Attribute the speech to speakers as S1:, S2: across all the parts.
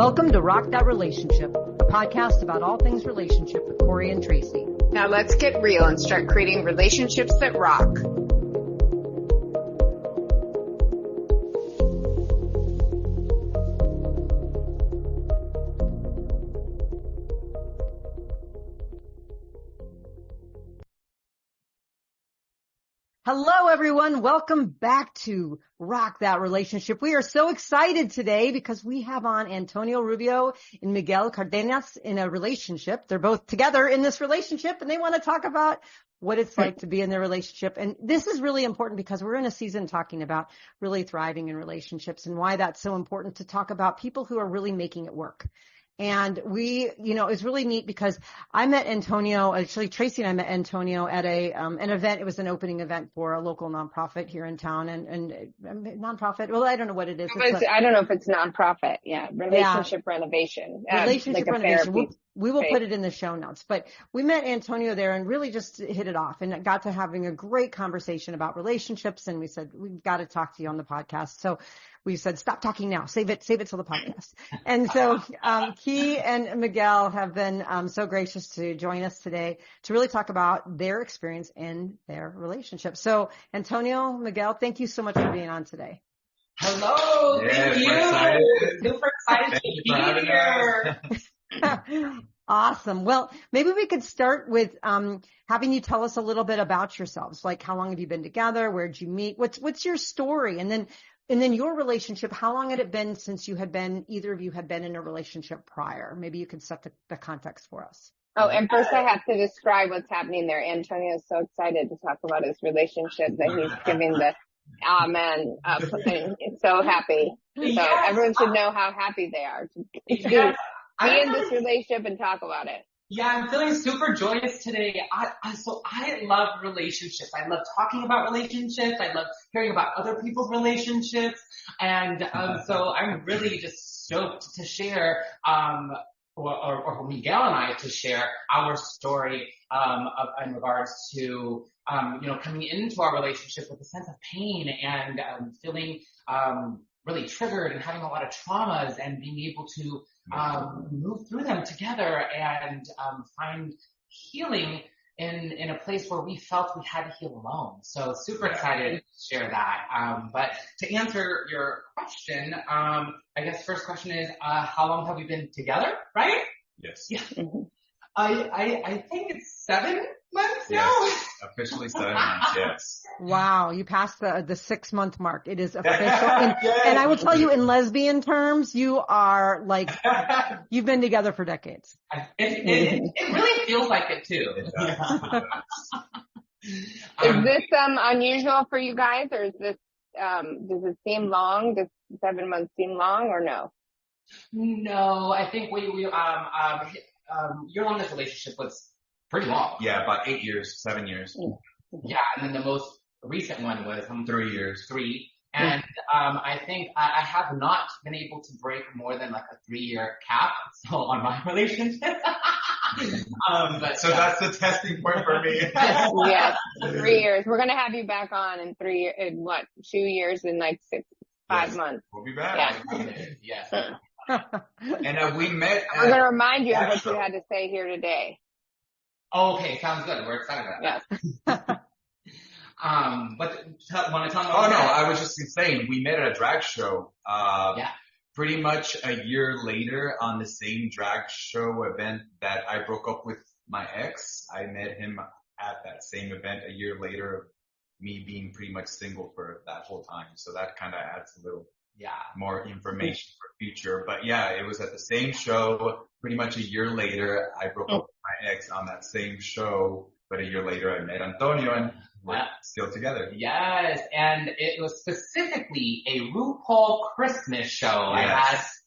S1: Welcome to Rock That Relationship, a podcast about all things relationship with Corey and Tracy.
S2: Now let's get real and start creating relationships that rock.
S1: Hello, everyone. Welcome back to Rock That Relationship. We are so excited today because we have on Antonio Rubio and Miguel Cardenas in a relationship. They're both together in this relationship, and they want to talk about what it's like to be in their relationship. And this is really important because we're in a season talking about really thriving in relationships and why that's so important to talk about people who are really making it work. And it's really neat because I met Antonio, actually Tracy and I met Antonio at an event. It was an opening event for a local nonprofit here in town and nonprofit. Well, I don't know what it is.
S2: I don't know if it's nonprofit. Yeah. Relationship renovation.
S1: Relationship renovation. We will put it in the show notes, but we met Antonio there and really just hit it off and got to having a great conversation about relationships. And we said, we've got to talk to you on the podcast. So we said, stop talking now, save it till the podcast. And so, he and Miguel have been, so gracious to join us today to really talk about their experience in their relationship. So Antonio, Miguel, thank you so much for being on today.
S3: Hello. Thank you. Super excited to be here.
S1: Awesome. Well, maybe we could start with having you tell us a little bit about yourselves. Like, how long have you been together? Where'd you meet? What's your story? And then your relationship. How long had it been since either of you had been in a relationship prior? Maybe you could set the context for us.
S2: Oh, and first I have to describe what's happening there. Antonio is so excited to talk about his relationship that he's giving the amen up. And it's so happy. So everyone should know how happy they are to be in this relationship and talk about it.
S3: Yeah, I'm feeling super joyous today. I love relationships. I love talking about relationships. I love hearing about other people's relationships. And so I'm really just stoked to share, or for Miguel and I to share our story in regards to, coming into our relationship with a sense of pain and feeling really triggered and having a lot of traumas and being able to move through them together and find healing in a place where we felt we had to heal alone. So super excited to share that. But to answer your question, I guess first question is, how long have we been together, right?
S4: Yes.
S3: Yeah. I think it's 7 months now.
S4: Yes, officially 7 months, yes.
S1: Wow, you passed the 6-month mark. It is official. And I will tell you, in lesbian terms, you are like, you've been together for decades.
S3: It really feels like it too.
S2: Is this unusual for you guys, or is this does it seem long? Does 7 months seem long, or no?
S3: No, I think your longest relationship was pretty long.
S4: Yeah, about 8 years, 7 years.
S3: Yeah, and then the most recent one was
S4: 3 years.
S3: 3. And I think I have not been able to break more than like a 3-year cap on my relationship.
S4: So that's the testing point for me.
S2: Yes, 3 years. We're gonna have you back on in 2 years and like 5 months.
S4: We'll be back.
S3: Yeah. Yes.
S4: And we met.
S2: We're gonna remind you of what you had to say here today.
S3: Oh, okay, sounds good. We're excited about that.
S2: Yes.
S3: But want to tell me?
S4: Oh no, I was just saying we met at a drag show. Pretty much a year later on the same drag show event that I broke up with my ex. I met him at that same event a year later, me being pretty much single for that whole time. So that kind of adds a little more information for future. But yeah, it was at the same show. Pretty much a year later, I broke up with my ex on that same show. But a year later, I met Antonio and we're still together.
S3: Yes, and it was specifically a RuPaul Christmas show.
S4: Yes.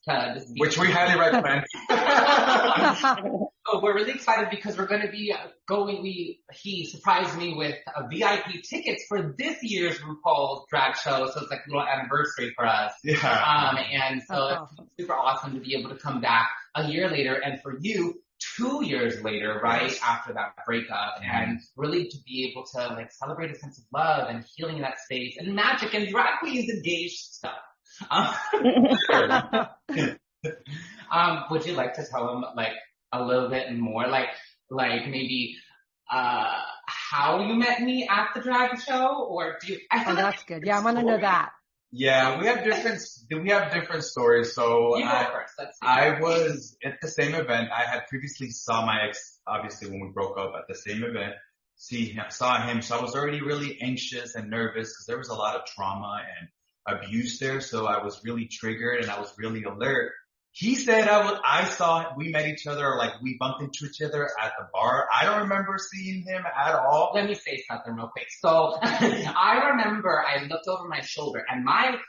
S4: Which we highly recommend.
S3: So we're really excited because we're going to be he surprised me with VIP tickets for this year's RuPaul's drag show. So it's like a little anniversary for us.
S4: Yeah.
S3: And so it's super awesome to be able to come back a year later, and for you, 2 years later, right after that breakup, and really to be able to like celebrate a sense of love and healing in that space and magic and drag queens engaged stuff. Would you like to tell him like a little bit more, like maybe how you met me at the drag show, or do you?
S1: That's good. Yeah, I want to know that.
S4: Yeah, we have different stories. So
S3: you go first. Let's see.
S4: I was at the same event. I had previously saw my ex, obviously when we broke up at the same event. Saw him. So I was already really anxious and nervous because there was a lot of trauma and abuse there. So I was really triggered and I was really alert. He said we met each other, or like we bumped into each other at the bar. I don't remember seeing him at all.
S3: Let me say something real quick. So I remember I looked over my shoulder and my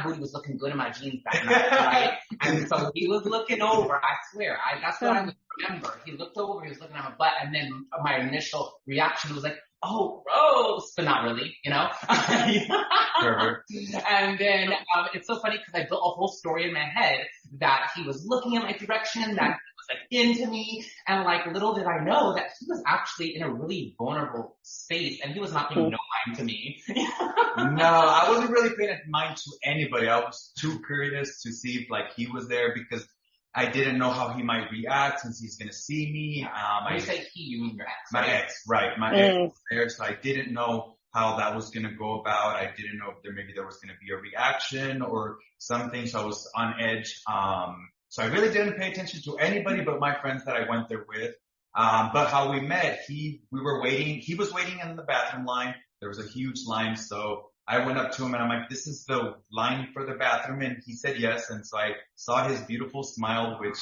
S3: booty was looking good in my jeans that night, right? And so he was looking over, I swear. That's what I remember. He looked over, he was looking at my butt, and then my initial reaction was like, oh, gross, but not really, you know? And then it's so funny because I built a whole story in my head that he was looking in my direction, that he was like into me, and like little did I know that he was actually in a really vulnerable space and he was not paying no mind to me.
S4: No, I wasn't really paying mind to anybody. I was too curious to see if like he was there because I didn't know how he might react since he's gonna see me.
S3: When you say he, you mean your ex?
S4: My
S3: right?
S4: ex, right? My ex was there, so I didn't know how that was gonna go about. I didn't know if there was gonna be a reaction or something. So I was on edge. So I really didn't pay attention to anybody but my friends that I went there with. But how we met, he was waiting in the bathroom line. There was a huge line, so I went up to him and I'm like, this is the line for the bathroom, and he said yes. And so I saw his beautiful smile, which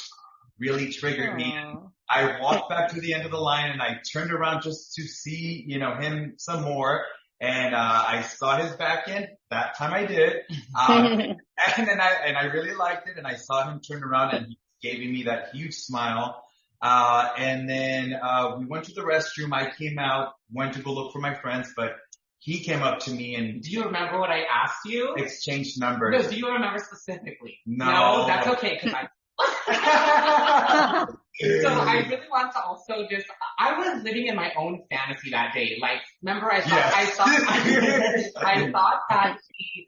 S4: really triggered me. And I walked back to the end of the line and I turned around just to see, him some more. And I saw his back end. That time I did. And I really liked it. And I saw him turn around and he gave me that huge smile. And then we went to the restroom. I came out, went to go look for my friends, but he came up to me and...
S3: Do you remember what I asked you?
S4: Exchanged numbers.
S3: No, do you remember specifically?
S4: No,
S3: that's okay, because So I really want to also I was living in my own fantasy that day. Like, remember I thought that he,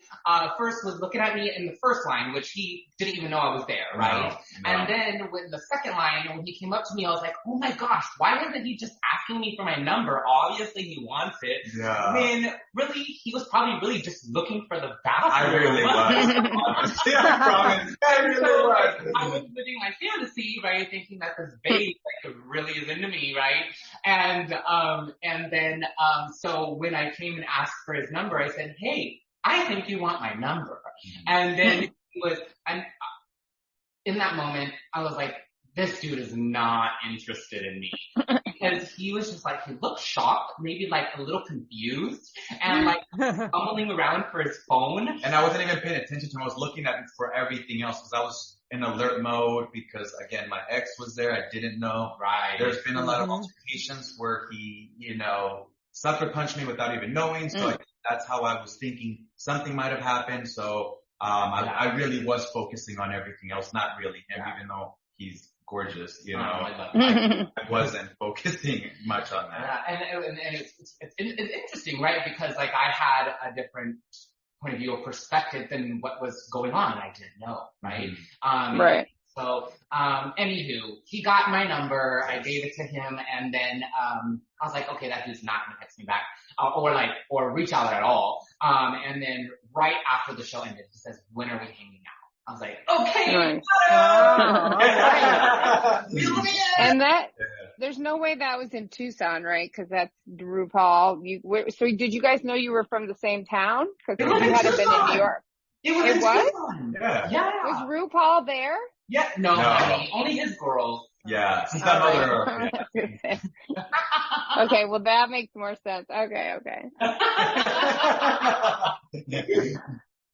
S3: first was looking at me in the first line, which he didn't even know I was there, right? No. And then with the second line, when he came up to me, I was like, oh my gosh, why isn't he just asking me for my number? Obviously he wants it.
S4: Yeah.
S3: When really, he was probably really just looking for the bathroom.
S4: I really was. Yeah, I promise. I really was.
S3: I was living my fantasy, right? Thinking that this babe really is into me, right? And then so when I came and asked for his number, I said, hey, I think you want my number. And then in that moment, I was like, this dude is not interested in me. Because he was just like, he looked shocked, maybe like a little confused, and like fumbling around for his phone.
S4: And I wasn't even paying attention to him. I was looking at him for everything else because I was in alert mode because, again, my ex was there. I didn't know.
S3: Right.
S4: There's been a lot of altercations where he, sucker punched me without even knowing. So that's how I was thinking something might have happened. So I really was focusing on everything else, not really him, even though he's gorgeous, I wasn't focusing much on that.
S3: Yeah, and it's interesting, right? Because like I had a different point of view or perspective than what was going on, and I didn't know, right?
S2: Right.
S3: So, anywho, he got my number, I gave it to him, and then I was like, okay, that dude's not gonna text me back, or reach out at all. And then right after the show ended, he says, when are we hanging out? I was like, okay,
S2: and there's no way that was in Tucson, right? Because that's RuPaul. So did you guys know you were from the same town? Because you had been in New York.
S3: It was?
S4: Yeah.
S2: Was RuPaul there?
S3: Yeah. No, honey, only his girls.
S4: Yeah. Since that mother.
S2: Okay, well that makes more sense. Okay.
S3: Okay.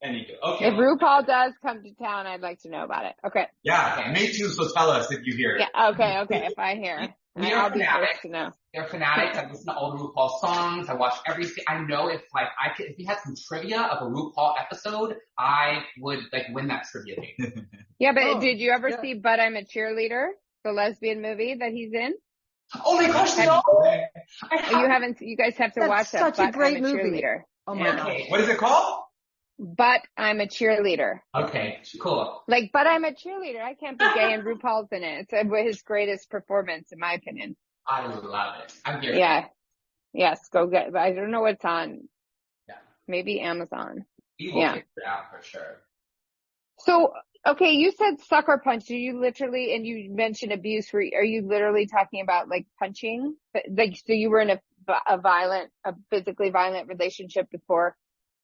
S2: If RuPaul does come to town, I'd like to know about it. Okay.
S4: Yeah, me too. So tell us if you hear it.
S2: Yeah. Okay. If I hear, I'll be first to know.
S3: They're fanatics. I listen to all the RuPaul songs. I watch everything. I know if he had some trivia of a RuPaul episode, I would win that trivia game.
S2: Yeah, but did you ever see But I'm a Cheerleader, the lesbian movie that he's in?
S3: Oh my gosh, no!
S2: You guys have to watch that.
S1: Such a great movie.
S2: Cheerleader.
S1: Oh my gosh.
S4: What is it called?
S2: but I'm a cheerleader.
S3: Okay, cool.
S2: Like, but I'm a cheerleader. I can't be gay and RuPaul's in it. It's his greatest performance, in my opinion.
S3: I love it. I'm here.
S2: Yeah. Yes, go get, I don't know what's on.
S3: Yeah.
S2: Maybe Amazon.
S3: We will figure it out for sure.
S2: So, okay, you said sucker punch. Do you literally, and you mentioned abuse, are you literally talking about like punching? Like, so you were in a physically violent relationship before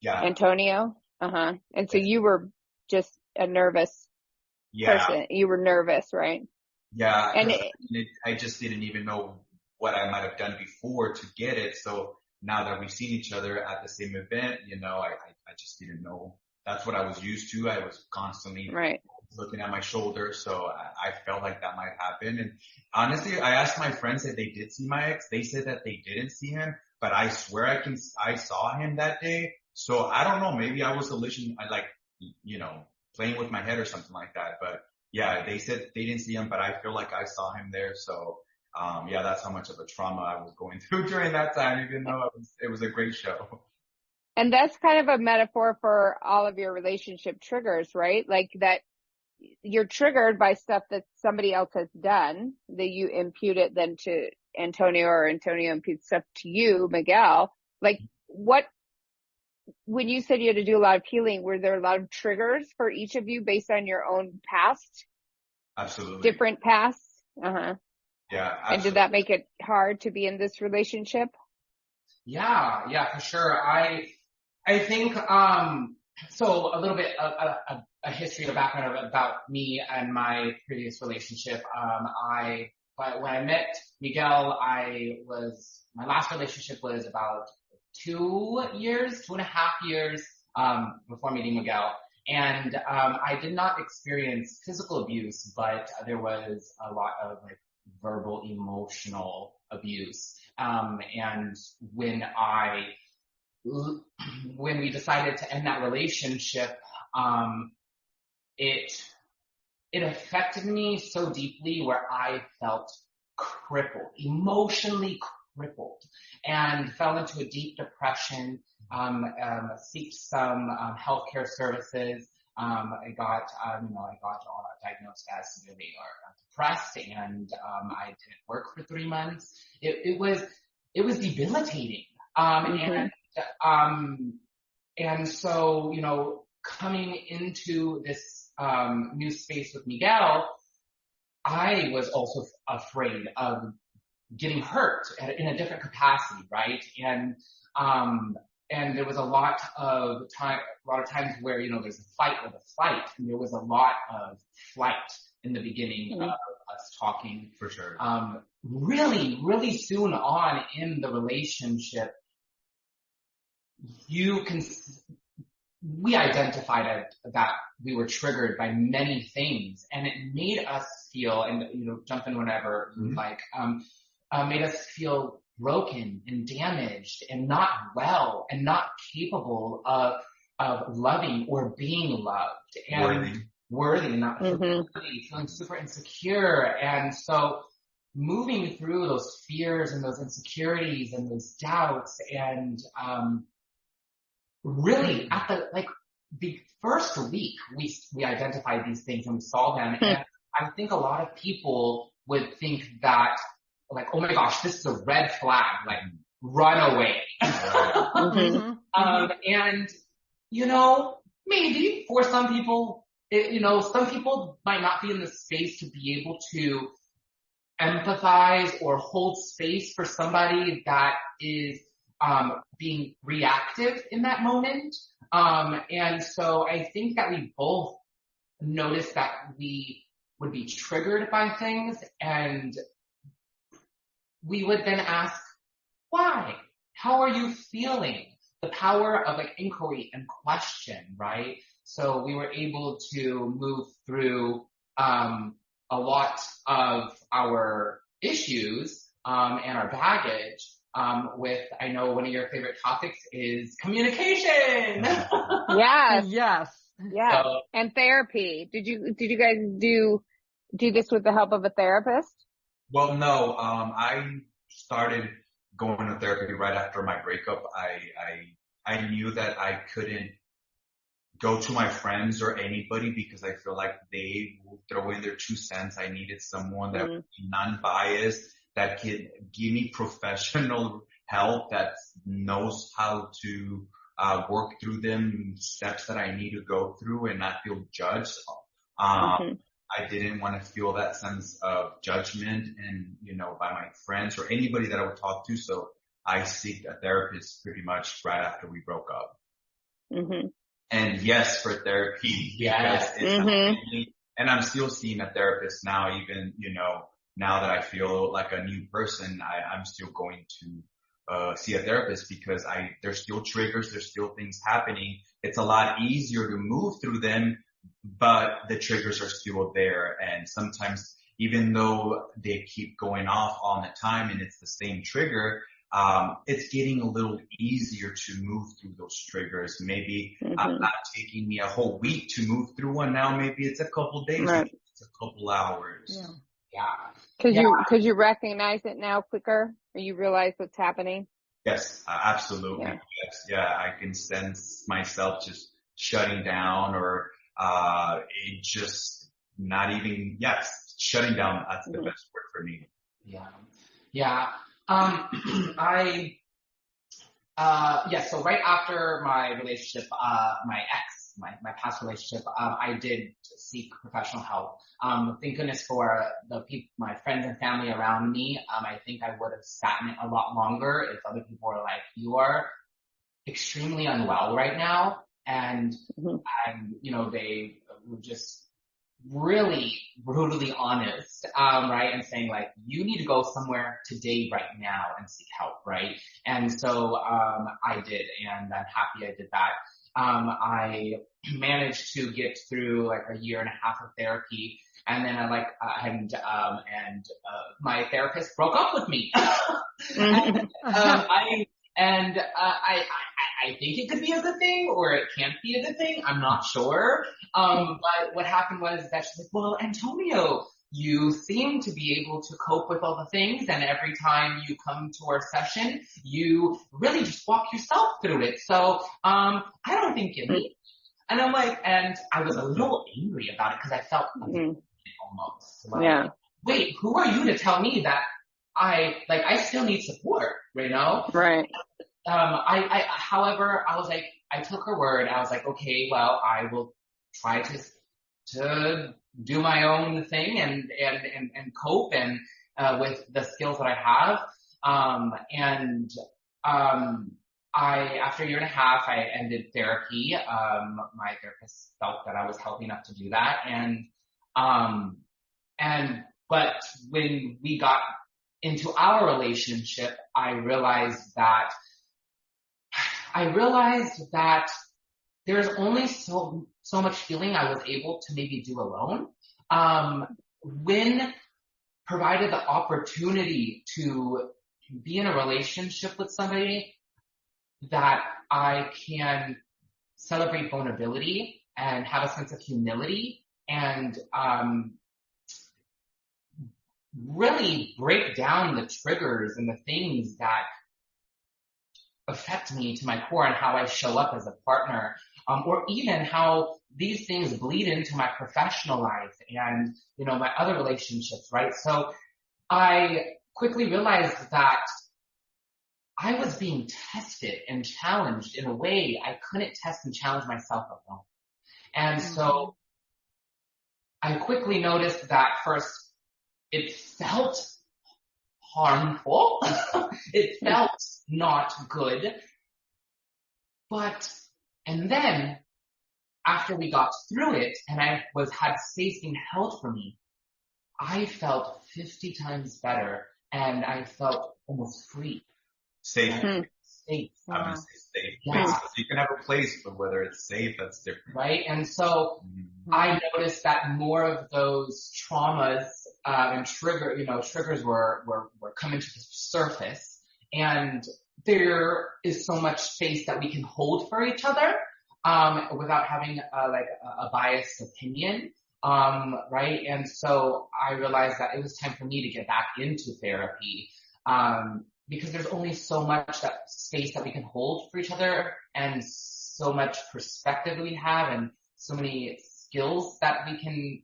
S2: Antonio? And so you were just a nervous person. You were nervous, right?
S4: Yeah. And I just didn't even know what I might have done before to get it. So now that we've seen each other at the same event, I just didn't know. That's what I was used to. I was constantly looking at my shoulder. So I felt like that might happen. And honestly, I asked my friends if they did see my ex. They said that they didn't see him, but I swear I saw him that day. So I don't know. Maybe I was playing with my head or something like that. But yeah, they said they didn't see him, but I feel like I saw him there. So that's how much of a trauma I was going through during that time, even though it was a great show.
S2: And that's kind of a metaphor for all of your relationship triggers, right? Like that you're triggered by stuff that somebody else has done, that you impute it then to Antonio, or Antonio imputes stuff to you, Miguel. Like when you said you had to do a lot of healing, were there a lot of triggers for each of you based on your own past?
S4: Absolutely.
S2: Different pasts?
S4: Yeah. Absolutely.
S2: And did that make it hard to be in this relationship?
S3: Yeah, for sure. I think, so a little bit of a history, a background about me and my previous relationship. When I met Miguel, my last relationship was about 2.5 years, before meeting Miguel. And, I did not experience physical abuse, but there was a lot of like verbal, emotional abuse. And when we decided to end that relationship, it affected me so deeply where I felt crippled, emotionally crippled, and fell into a deep depression, seeked some healthcare services. I got diagnosed as severely depressed, and I didn't work for 3 months. It was debilitating. And so, coming into this new space with Miguel, I was also afraid of getting hurt in a different capacity, right? And there was a lot of times where, there's a fight or a flight, and there was a lot of flight in the beginning of us talking.
S4: For sure.
S3: Really, really soon on in the relationship, we identified that we were triggered by many things, and it made us feel, and jump in whenever you like, made us feel broken and damaged and not well and not capable of loving or being loved and worthy, not worthy, feeling super insecure. And so moving through those fears and those insecurities and those doubts, and really at the first week we identified these things and we saw them. And I think a lot of people would think that, like, oh my gosh, this is a red flag, like, run away. And maybe for some people, some people might not be in the space to be able to empathize or hold space for somebody that is being reactive in that moment. And so I think that we both noticed that we would be triggered by things, and we would then ask, why? How are you feeling? The power of like inquiry and question, right? So we were able to move through a lot of our issues and our baggage with, I know one of your favorite topics is communication.
S2: Yes.
S1: Yes.
S2: Yeah. And therapy. Did you guys do this with the help of a therapist?
S4: Well, no. I started going to therapy right after my breakup. I knew that I couldn't go to my friends or anybody because I feel like they will throw in their 2 cents. I needed someone that would be non-biased, that could give me professional help, that knows how to work through them steps that I need to go through and not feel judged. I didn't want to feel that sense of judgment and, by my friends or anybody that I would talk to. So I seeked a therapist pretty much right after we broke up. And yes, for therapy, because it's not me. And I'm still seeing a therapist now, even, now that I feel like a new person, I'm still going to see a therapist because there's still triggers, there's still things happening. It's a lot easier to move through them, but the triggers are still there. And sometimes, even though they keep going off all the time and it's the same trigger, it's getting a little easier to move through those triggers. Maybe not taking me a whole week to move through one. Now maybe it's a couple days, it's a couple hours.
S2: Cause you recognize it now quicker, or you realize what's happening?
S4: Yes, absolutely. Yes. Yeah, I can sense myself just shutting down or, it just not even, shutting down. That's the best word for me.
S3: So right after my relationship, my ex, my past relationship, I did seek professional help. Thank goodness for my friends and family around me. I think I would have sat in it a lot longer if other people were like, you are extremely unwell right now. And they were just really brutally honest, right? And saying like, you need to go somewhere today, right now and seek help, right? And so, I did, and I'm happy I did that. I managed to get through like a year and a half of therapy, and then my therapist broke up with me. I think it could be a good thing or it can't be a good thing. I'm not sure. But what happened was that she's like, well, Antonio, you seem to be able to cope with all the things, and every time you come to our session, you really just walk yourself through it. So, I don't think you need. And I'm like, and I was a little angry about it because I felt almost like, wait, who are you to tell me that I still need support,
S2: Right.
S3: However, I was like, I took her word. I was like, okay, well, I will try to do my own thing and cope and, with the skills that I have. After a year and a half, I ended therapy. My therapist felt that I was healthy enough to do that. But when we got into our relationship, I realized that there's only so much healing I was able to maybe do alone. When provided the opportunity to be in a relationship with somebody that I can celebrate vulnerability and have a sense of humility and really break down the triggers and the things that affect me to my core and how I show up as a partner, or even how these things bleed into my professional life and, my other relationships, right? So I quickly realized that I was being tested and challenged in a way I couldn't test and challenge myself alone. And so I quickly noticed that first, it felt harmful. It felt not good. And then after we got through it and I had space being held for me, I felt 50 times better and I felt almost free.
S4: Safe.
S3: Right? Safe.
S4: I'm going to say safe.
S3: Yeah.
S4: So you can have a place, but whether it's safe, that's different.
S3: Right. And so I noticed that more of those traumas and triggers were coming to the surface, and there is so much space that we can hold for each other without having a biased opinion. Right. And so I realized that it was time for me to get back into therapy. Because there's only so much that space that we can hold for each other and so much perspective we have and so many skills that we can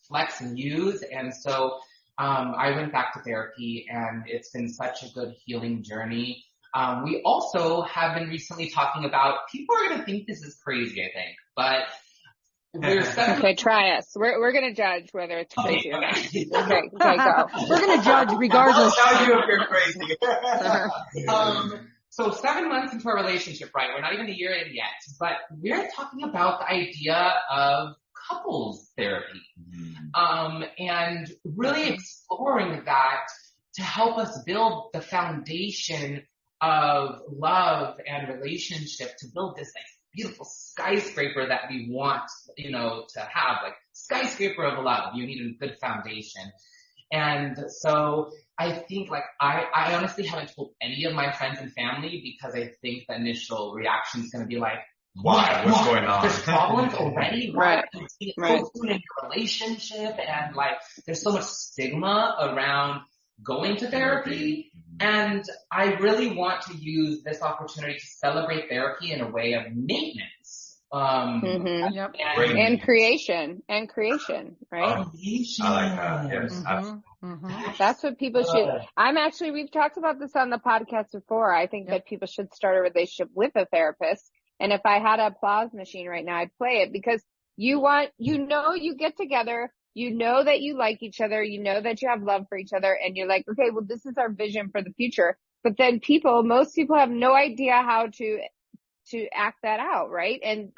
S3: flex and use. And so I went back to therapy, and it's been such a good healing journey. We also have been recently talking about, people are going to think this is crazy, I think, but we're
S2: okay, try us. We're going to judge whether it's crazy or not. Okay, go.
S1: We're going to judge regardless.
S4: I'll tell you if you're crazy.
S3: So 7 months into our relationship, right? We're not even a year in yet, but we're talking about the idea of couples therapy. And really exploring that to help us build the foundation of love and relationship, to build this like beautiful skyscraper that we want, to have, like skyscraper of love. You need a good foundation. And so I think like I honestly haven't told any of my friends and family, because I think the initial reaction is going to be like,
S4: why? What's going on?
S3: There's problems already, right? It's
S2: Right.
S3: so soon in your relationship, and like there's so much stigma around going to therapy. And I really want to use this opportunity to celebrate therapy in a way of maintenance.
S1: Yep.
S2: And creation, right?
S3: Creation.
S4: I like that. Yes, absolutely.
S2: That's what people should. We've talked about this on the podcast before. I think that people should start a relationship with a therapist. And if I had an applause machine right now, I'd play it, because you get together, you know that you like each other, you know that you have love for each other, and you're like, okay, well, this is our vision for the future. But then most people have no idea how to act that out, right? And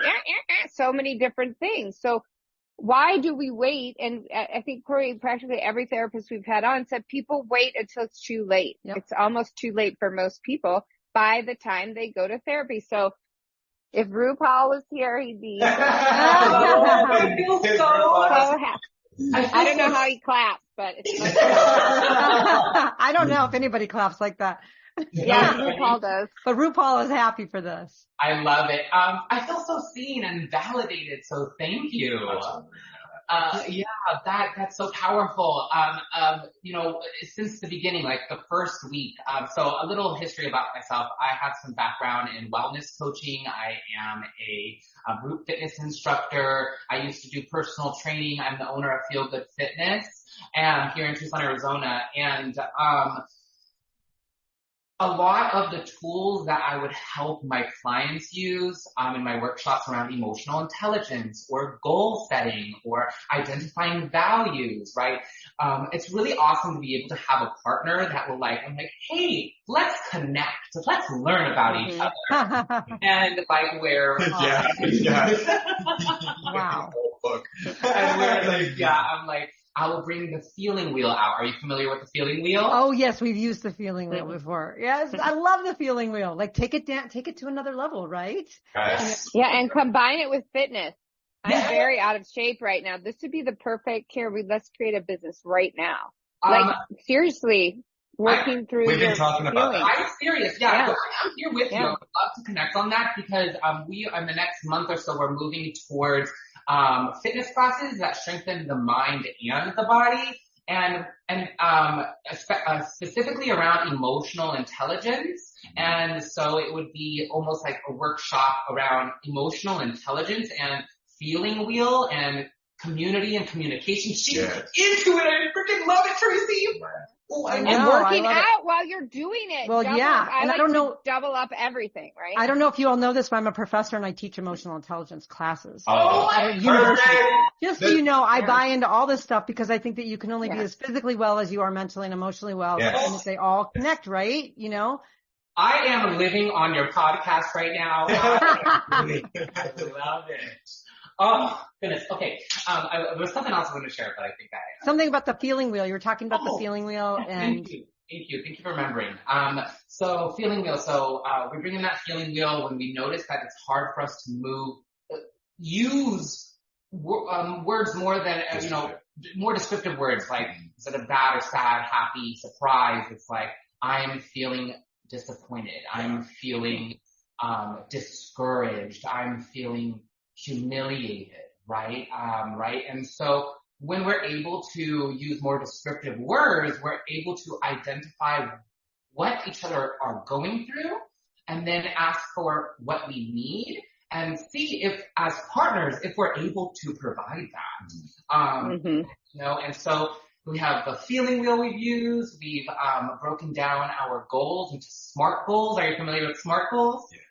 S2: so many different things. So why do we wait? And I think, Corey, practically every therapist we've had on said people wait until it's too late. Yep. It's almost too late for most people by the time they go to therapy. So if RuPaul was here, he'd be so happy. I don't know how he claps, but it's like
S1: I don't know if anybody claps like that.
S2: Yeah, RuPaul does.
S1: But RuPaul is happy for this.
S3: I love it. I feel so seen and validated, so thank you. That's so powerful. Since the beginning, like the first week. So a little history about myself. I have some background in wellness coaching. I am a group fitness instructor. I used to do personal training. I'm the owner of Feel Good Fitness, and here in Tucson, Arizona. And a lot of the tools that I would help my clients use in my workshops around emotional intelligence or goal setting or identifying values, right? It's really awesome to be able to have a partner that will I'm like, hey, let's connect. Let's learn about each other. And where...
S1: Wow.
S3: And where I'm like, I will bring the feeling wheel out. Are you familiar with the feeling wheel?
S1: Oh, yes. We've used the feeling wheel before. Yes. I love the feeling wheel. Like take it to another level, right?
S4: Yes.
S2: Yeah. And combine it with fitness. I'm very out of shape right now. This would be the perfect let's create a business right now. Seriously, working through
S4: we've been talking about that.
S3: I'm serious. Yeah. So I'm here with you. I would love to connect on that, because we, in the next month or so, we're moving towards fitness classes that strengthen the mind and the body, and specifically around emotional intelligence. And so it would be almost like a workshop around emotional intelligence and feeling wheel and community and communication. She's into it. I freaking love it, Tracy.
S2: And working out while you're doing it.
S1: Well, yeah.
S2: I don't know. Double up everything, right?
S1: I don't know if you all know this, but I'm a professor and I teach emotional intelligence classes.
S4: At
S1: university. Just so you know, I buy into all this stuff because I think that you can only be as physically well as you are mentally and emotionally well.
S4: Yes.
S1: And if they all connect, right?
S3: I am living on your podcast right now. I love it. Oh, goodness. Okay. There was something else I wanted to share, but I think
S1: something about the feeling wheel. You were talking about the feeling wheel, and
S3: Thank you for remembering. So feeling wheel. So we bring in that feeling wheel when we notice that it's hard for us to use words more than more descriptive words, like instead of bad or sad, happy, surprised. It's like I'm feeling disappointed. I'm feeling discouraged. I'm feeling humiliated, right? Right. And so when we're able to use more descriptive words, we're able to identify what each other are going through and then ask for what we need. and see if, as partners, if we're able to provide that. You know, and so we have the feeling wheel we've used. We've broken down our goals into SMART goals. Are you familiar with SMART goals?
S4: Yes.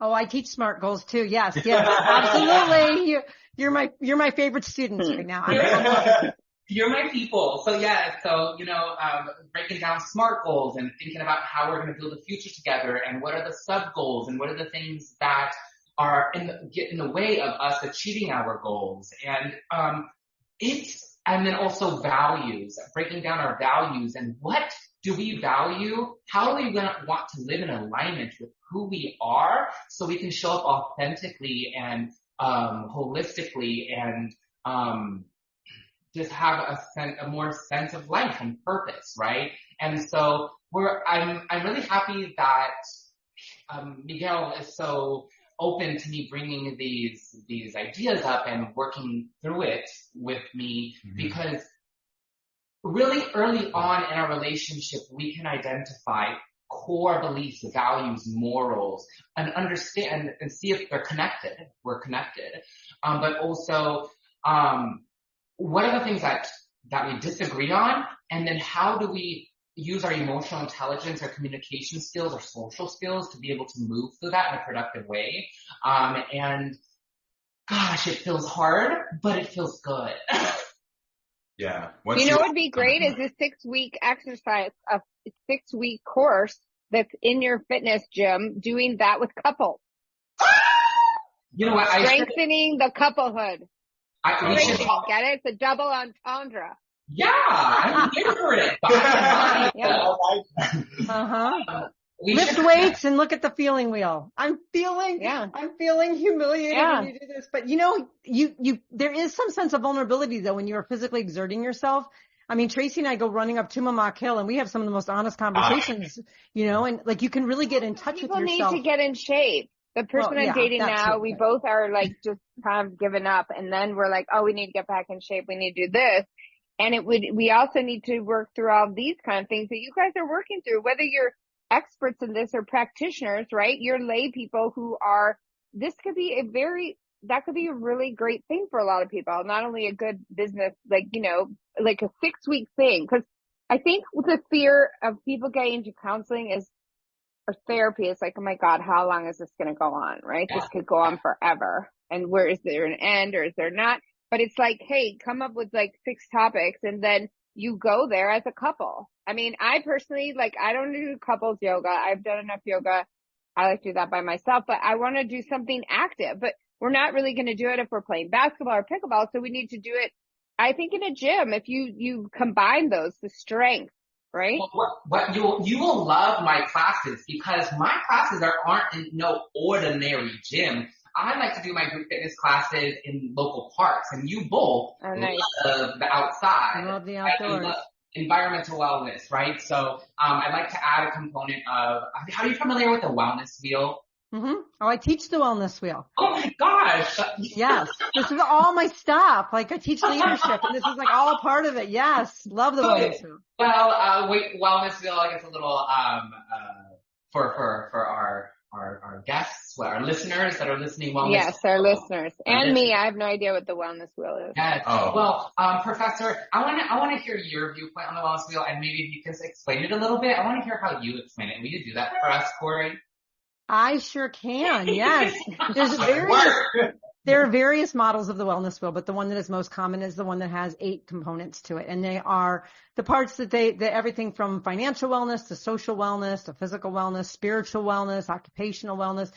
S1: Oh, I teach SMART goals too. Yes, absolutely. You're my favorite students right now. I'm loving it.
S3: You're my people. So yeah, so, you know, breaking down SMART goals and thinking about how we're going to build a future together and what are the sub goals and what are the things that are get in the way of us achieving our goals. And, and then also values, breaking down our values and what do we value? How are we going to want to live in alignment with who we are so we can show up authentically and, holistically and, just have a more sense of life and purpose, right? And so I'm really happy that, Miguel is so open to me bringing these ideas up and working through it with me because really early on in our relationship, we can identify core beliefs, values, morals, and understand and see if they're connected. We're connected. But also, what are the things that we disagree on? And then how do we use our emotional intelligence, our communication skills, our social skills to be able to move through that in a productive way? And gosh, it feels hard, but it feels good.
S4: Yeah.
S2: You know what would be great is a 6-week exercise, a 6-week course that's in your fitness gym doing that with couples.
S3: You know what?
S2: Strengthening the couplehood.
S3: We should
S2: get it? It's a double entendre.
S3: Yeah, I'm here for it.
S1: Lift weights and look at the feeling wheel. I'm feeling humiliated when you do this. But you know, there is some sense of vulnerability though when you are physically exerting yourself. I mean, Tracy and I go running up Tumamoc Hill and we have some of the most honest conversations, you know, and like you can really get in touch with yourself.
S2: People need to get in shape. The person I'm dating now, we both are like just kind of given up. And then we're like, oh, we need to get back in shape. We need to do this. And we also need to work through all these kind of things that you guys are working through, whether you're experts in this or practitioners, right? You're lay people that could be a really great thing for a lot of people. Not only a good business, like, you know, like a 6-week thing. Cause I think the fear of people getting into counseling or therapy is like, oh my God, how long is this going to go on? Right? Yeah. This could go on forever. And where is there an end or is there not? But it's like, hey, come up with like 6 topics and then you go there as a couple. I mean, I personally, like, I don't do couples yoga. I've done enough yoga. I like to do that by myself, but I want to do something active, but we're not really going to do it if we're playing basketball or pickleball. So we need to do it, I think, in a gym. If you combine those, the strength, right?
S3: Well, what you will love my classes because my classes aren't in no ordinary gym. I like to do my group fitness classes in local parks, and you both love the outside.
S1: I love the outdoors.
S3: Love environmental wellness, right? So I'd like to add a component of, are you familiar with the wellness wheel?
S1: Mm-hmm. Oh, I teach the wellness wheel.
S3: Oh my gosh.
S1: Yes. This is all my stuff. Like I teach leadership and this is like all a part of it. Yes. Love the wellness wheel.
S3: Well, wellness wheel, I guess a little, for our guests, our listeners that are listening. Wellness.
S2: Yes, our listeners and me. I have no idea what the wellness wheel is.
S3: Yes. Oh. Well, Professor, I want to hear your viewpoint on the wellness wheel, and maybe if you can explain it a little bit. I want to hear how you explain it. Will you do that for us, Corey?
S1: I sure can. Yes. There are various models of the wellness wheel, but the one that is most common is the one that has 8 components to it. And they are the parts that everything from financial wellness to social wellness to physical wellness, spiritual wellness, occupational wellness,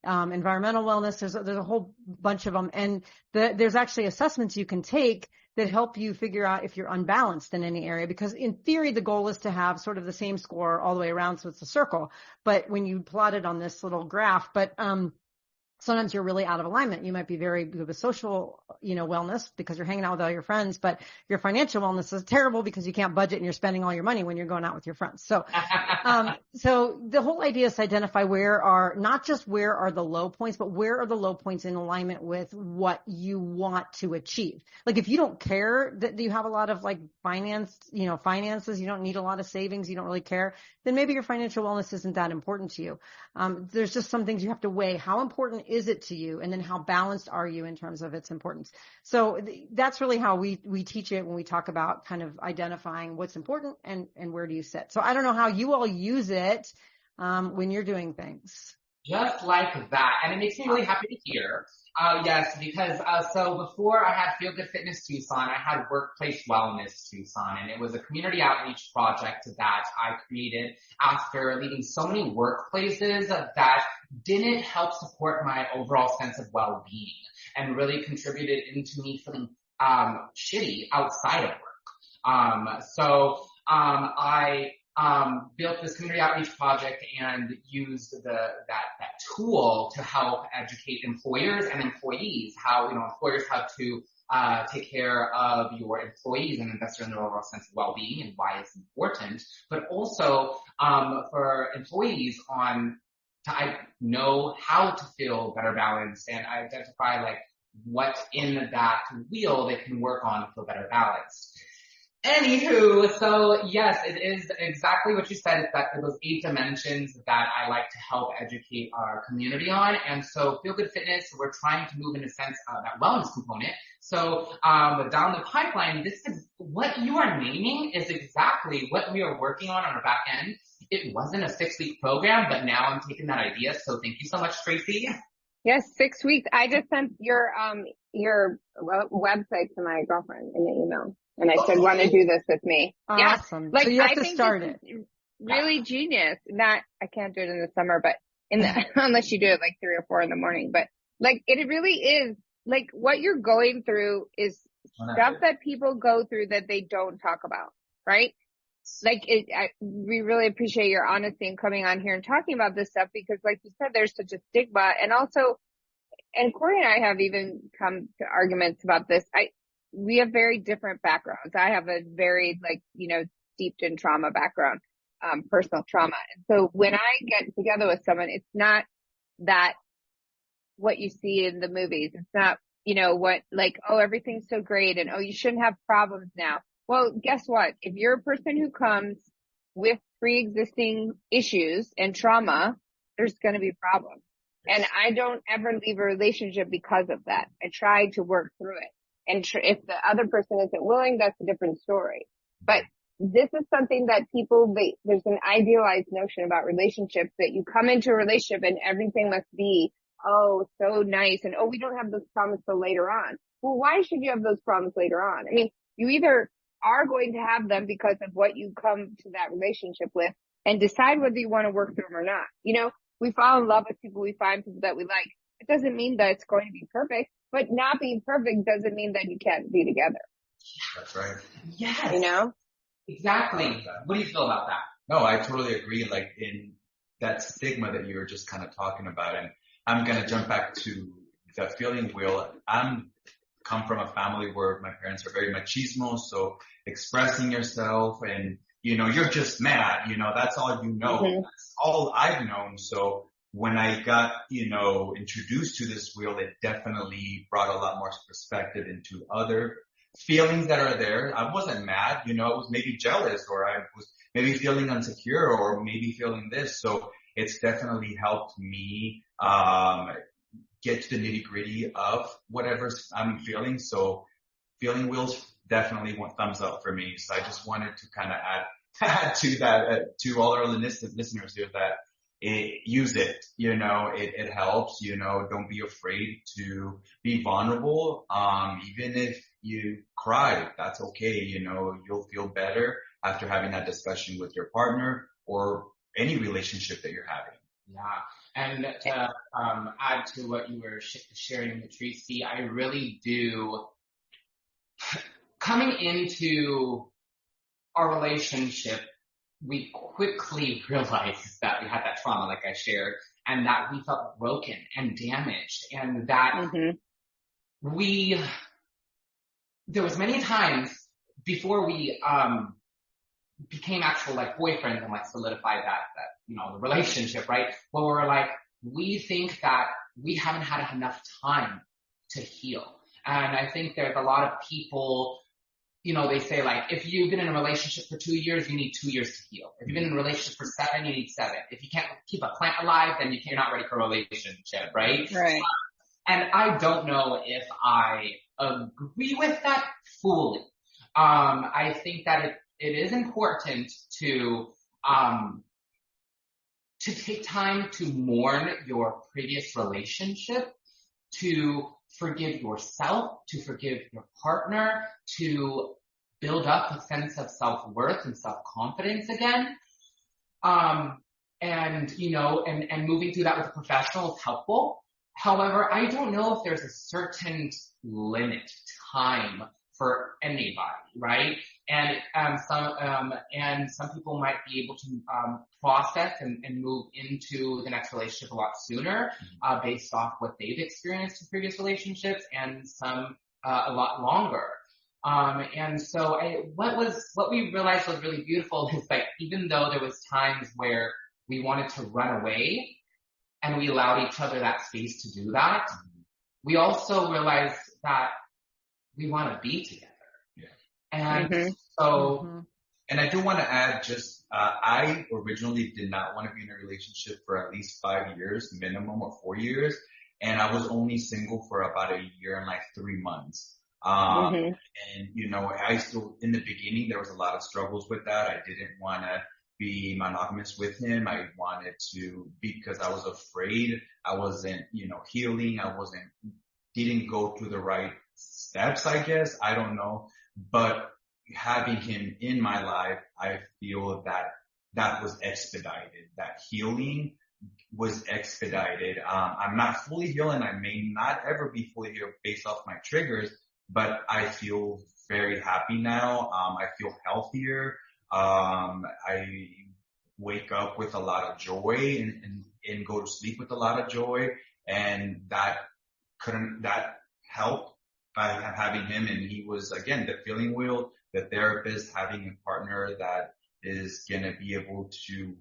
S1: environmental wellness. There's a whole bunch of them. And there's actually assessments you can take that help you figure out if you're unbalanced in any area, because in theory, the goal is to have sort of the same score all the way around. So it's a circle, but when you plot it on this little graph, sometimes you're really out of alignment. You might be very good with social, wellness because you're hanging out with all your friends, but your financial wellness is terrible because you can't budget and you're spending all your money when you're going out with your friends. So, so the whole idea is to identify not just where are the low points, but where are the low points in alignment with what you want to achieve. Like if you don't care that you have a lot of like finances, you don't need a lot of savings, you don't really care, then maybe your financial wellness isn't that important to you. There's just some things you have to weigh. How important important is it to you? And then how balanced are you in terms of its importance? So that's really how we teach it when we talk about kind of identifying what's important and where do you sit. So I don't know how you all use it when you're doing things.
S3: Just like that. And it makes me really happy to hear. Yes, because, so before I had Feel Good Fitness Tucson, I had Workplace Wellness Tucson, and it was a community outreach project that I created after leaving so many workplaces that didn't help support my overall sense of well-being and really contributed into me feeling, shitty outside of work. I built this community outreach project and used that tool to help educate employers and employees how, employers have to take care of your employees and invest in their overall sense of well-being and why it's important, but also for employees to know how to feel better balanced and identify like what in that wheel they can work on to feel better balanced. Anywho, so yes, it is exactly what you said. It's that those 8 dimensions that I like to help educate our community on. And so Feel Good Fitness, we're trying to move in a sense of that wellness component. So down the pipeline, this is what you are naming is exactly what we are working on our back end. It wasn't a 6-week program, but now I'm taking that idea. So thank you so much, Tracy.
S2: Yes, 6 weeks. I just sent your website to my girlfriend in the email. And I said, want to do this with me.
S1: Awesome.
S2: Yeah. Like,
S1: so you have
S2: I
S1: to
S2: think
S1: start
S2: this
S1: it.
S2: is really genius. I can't do it in the summer, but unless you do it like 3 or 4 in the morning. But like, it really is like what you're going through is stuff that people go through that they don't talk about, right? Like we really appreciate your honesty and coming on here and talking about this stuff because like you said, there's such a stigma and also, and Corey and I have even come to arguments about this. We have very different backgrounds. I have a very steeped in trauma background, personal trauma. And so when I get together with someone, it's not that what you see in the movies. It's not, what like, oh, everything's so great and oh, you shouldn't have problems now. Well, guess what? If you're a person who comes with pre-existing issues and trauma, there's going to be problems. And I don't ever leave a relationship because of that. I try to work through it. And if the other person isn't willing, that's a different story. But this is something that there's an idealized notion about relationships that you come into a relationship and everything must be, oh, so nice. And, oh, we don't have those problems till later on. Well, why should you have those problems later on? I mean, you either are going to have them because of what you come to that relationship with and decide whether you want to work through them or not. We fall in love with people, we find people that we like. It doesn't mean that it's going to be perfect, but not being perfect doesn't mean that you can't be together.
S4: That's right.
S3: Yes. Exactly. What do you feel about that?
S4: No, I totally agree. Like in that stigma that you were just kind of talking about, and I'm going to jump back to the feeling wheel. I'm come from a family where my parents are very machismo. So expressing yourself and, you're just mad, that's all you know. Mm-hmm. That's all I've known. So when I got, introduced to this wheel, it definitely brought a lot more perspective into other feelings that are there. I wasn't mad, I was maybe jealous or I was maybe feeling insecure or maybe feeling this. So it's definitely helped me, get to the nitty gritty of whatever I'm feeling. So feeling wheels definitely one thumbs up for me. So I just wanted to kind of add to that, to all our listeners here that use it, it helps, don't be afraid to be vulnerable. Even if you cry, that's okay. You'll feel better after having that discussion with your partner or any relationship that you're having.
S3: Yeah. And to add to what you were sharing with Tracy, I really do, coming into our relationship, we quickly realized that we had that trauma, like I shared, and that we felt broken and damaged, and that there was many times before we became actual like boyfriends and like solidified that the relationship, right? Where we're like, we think that we haven't had enough time to heal. And I think there's a lot of people, they say like, if you've been in a relationship for 2 years, you need 2 years to heal. If you've been in a relationship for 7, you need 7. If you can't keep a plant alive, then you're not ready for a relationship, right?
S2: Right.
S3: And I don't know if I agree with that fully. I think that it is important to take time to mourn your previous relationship, to forgive yourself, to forgive your partner, to build up a sense of self-worth and self-confidence again. And moving through that with a professional is helpful. However, I don't know if there's a certain limit time for anybody, right? And some people might be able to process and move into the next relationship a lot sooner, based off what they've experienced in previous relationships, and some a lot longer. And so what we realized was really beautiful is that even though there was times where we wanted to run away and we allowed each other that space to do that, we also realized that we want to be together.
S4: Yeah.
S3: And so,
S4: and I do want to add just, I originally did not want to be in a relationship for at least 5 years, minimum, or 4 years. And I was only single for about a year and like 3 months. And I still, in the beginning, there was a lot of struggles with that. I didn't want to be monogamous with him. I wanted to, because I was afraid. I wasn't, healing. Didn't go through the right steps, I guess. I don't know. But having him in my life, I feel that was expedited. That healing was expedited. I'm not fully healed, and I may not ever be fully healed based off my triggers, but I feel very happy now. I feel healthier. I wake up with a lot of joy and go to sleep with a lot of joy, and that helped by having him. And he was, again, the feeling wheel, the therapist, having a partner that is going to be able to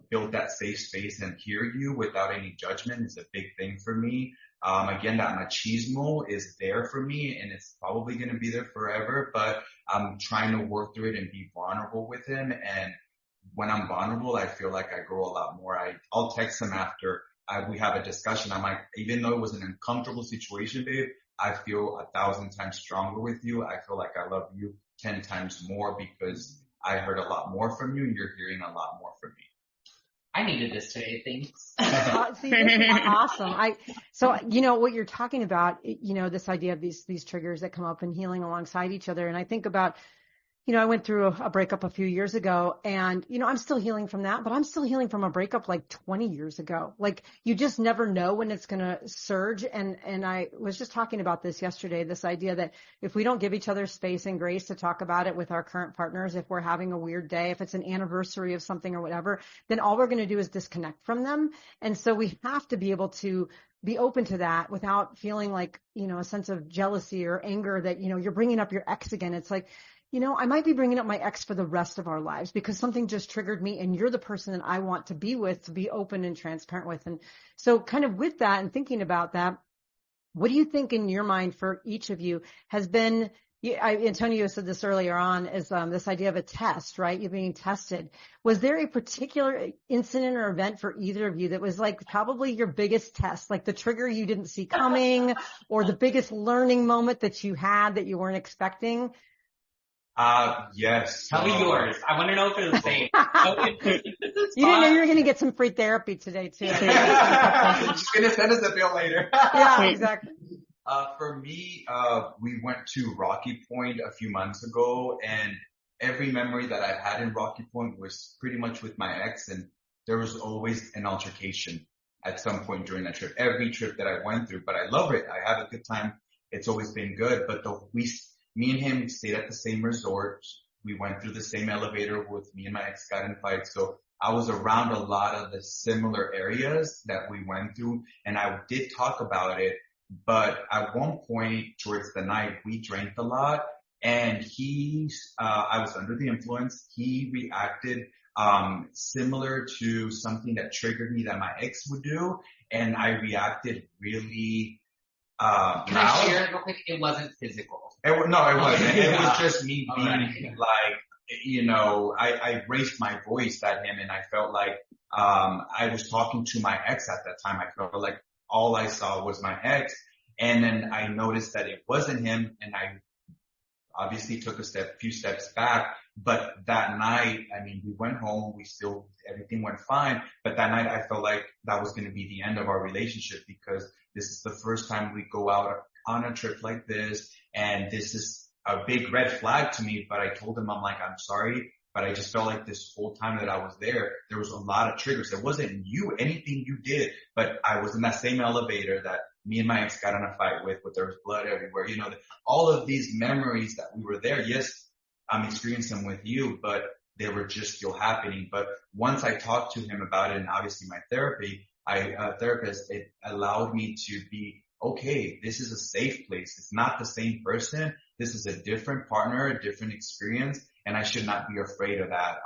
S4: build that safe space and hear you without any judgment is a big thing for me. Again, that machismo is there for me, and it's probably going to be there forever, but I'm trying to work through it and be vulnerable with him. And when I'm vulnerable, I feel like I grow a lot more. I'll text him after we have a discussion. I'm like, even though it was an uncomfortable situation, babe, I feel 1,000 times stronger with you. I feel like I love you 10 times more because I heard a lot more from you and you're hearing a lot more from me.
S3: I needed this today, thanks.
S1: See, this is awesome. So what you're talking about, this idea of these triggers that come up and healing alongside each other. And I think about, I went through a breakup a few years ago, and, I'm still healing from that, but I'm still healing from a breakup like 20 years ago. Like, you just never know when it's going to surge. And I was just talking about this yesterday, this idea that if we don't give each other space and grace to talk about it with our current partners, if we're having a weird day, if it's an anniversary of something or whatever, then all we're going to do is disconnect from them. And so we have to be able to be open to that without feeling like, a sense of jealousy or anger that, you're bringing up your ex again. It's like, I might be bringing up my ex for the rest of our lives because something just triggered me, and you're the person that I want to be with, to be open and transparent with. And so kind of with that and thinking about that, what do you think in your mind for each of you has been, Antonio said this earlier on, is this idea of a test, right? You're being tested. Was there a particular incident or event for either of you that was like probably your biggest test, like the trigger you didn't see coming, or the biggest learning moment that you had that you weren't expecting?
S4: Yes.
S3: Tell me yours. I want to know if it's the same.
S1: You didn't know you were going to get some free therapy today, too.
S4: She's going to send us a bill later.
S1: Yeah, exactly.
S4: For me, we went to Rocky Point a few months ago, and every memory that I've had in Rocky Point was pretty much with my ex, and there was always an altercation at some point during that trip. Every trip that I went through, but I love it. I have a good time. It's always been good, but me and him stayed at the same resort. We went through the same elevator with me and my ex got in fights. So I was around a lot of the similar areas that we went through, and I did talk about it. But at one point towards the night, we drank a lot, and I was under the influence. He reacted similar to something that triggered me that my ex would do, and I reacted really
S3: Can I share real quick? It wasn't physical.
S4: No, it wasn't. It
S3: Yeah.
S4: was just me being
S3: Alright.
S4: like, I raised my voice at him and I felt like, I was talking to my ex at that time. I felt like all I saw was my ex. And then I noticed that it wasn't him and I obviously took few steps back. But that night, I mean, we went home, everything went fine. But that night I felt like that was going to be the end of our relationship because this is the first time we go out on a trip like this. And this is a big red flag to me. But I told him, I'm like, I'm sorry. But I just felt like this whole time that I was there was a lot of triggers. It wasn't anything you did, but I was in that same elevator that me and my ex got in a fight with, there was blood everywhere. All of these memories that we were there. Yes, I'm experiencing them with you, but they were just still happening. But once I talked to him about it, and obviously my therapist, it allowed me to be, okay, this is a safe place. It's not the same person. This is a different partner, a different experience, and I should not be afraid of that.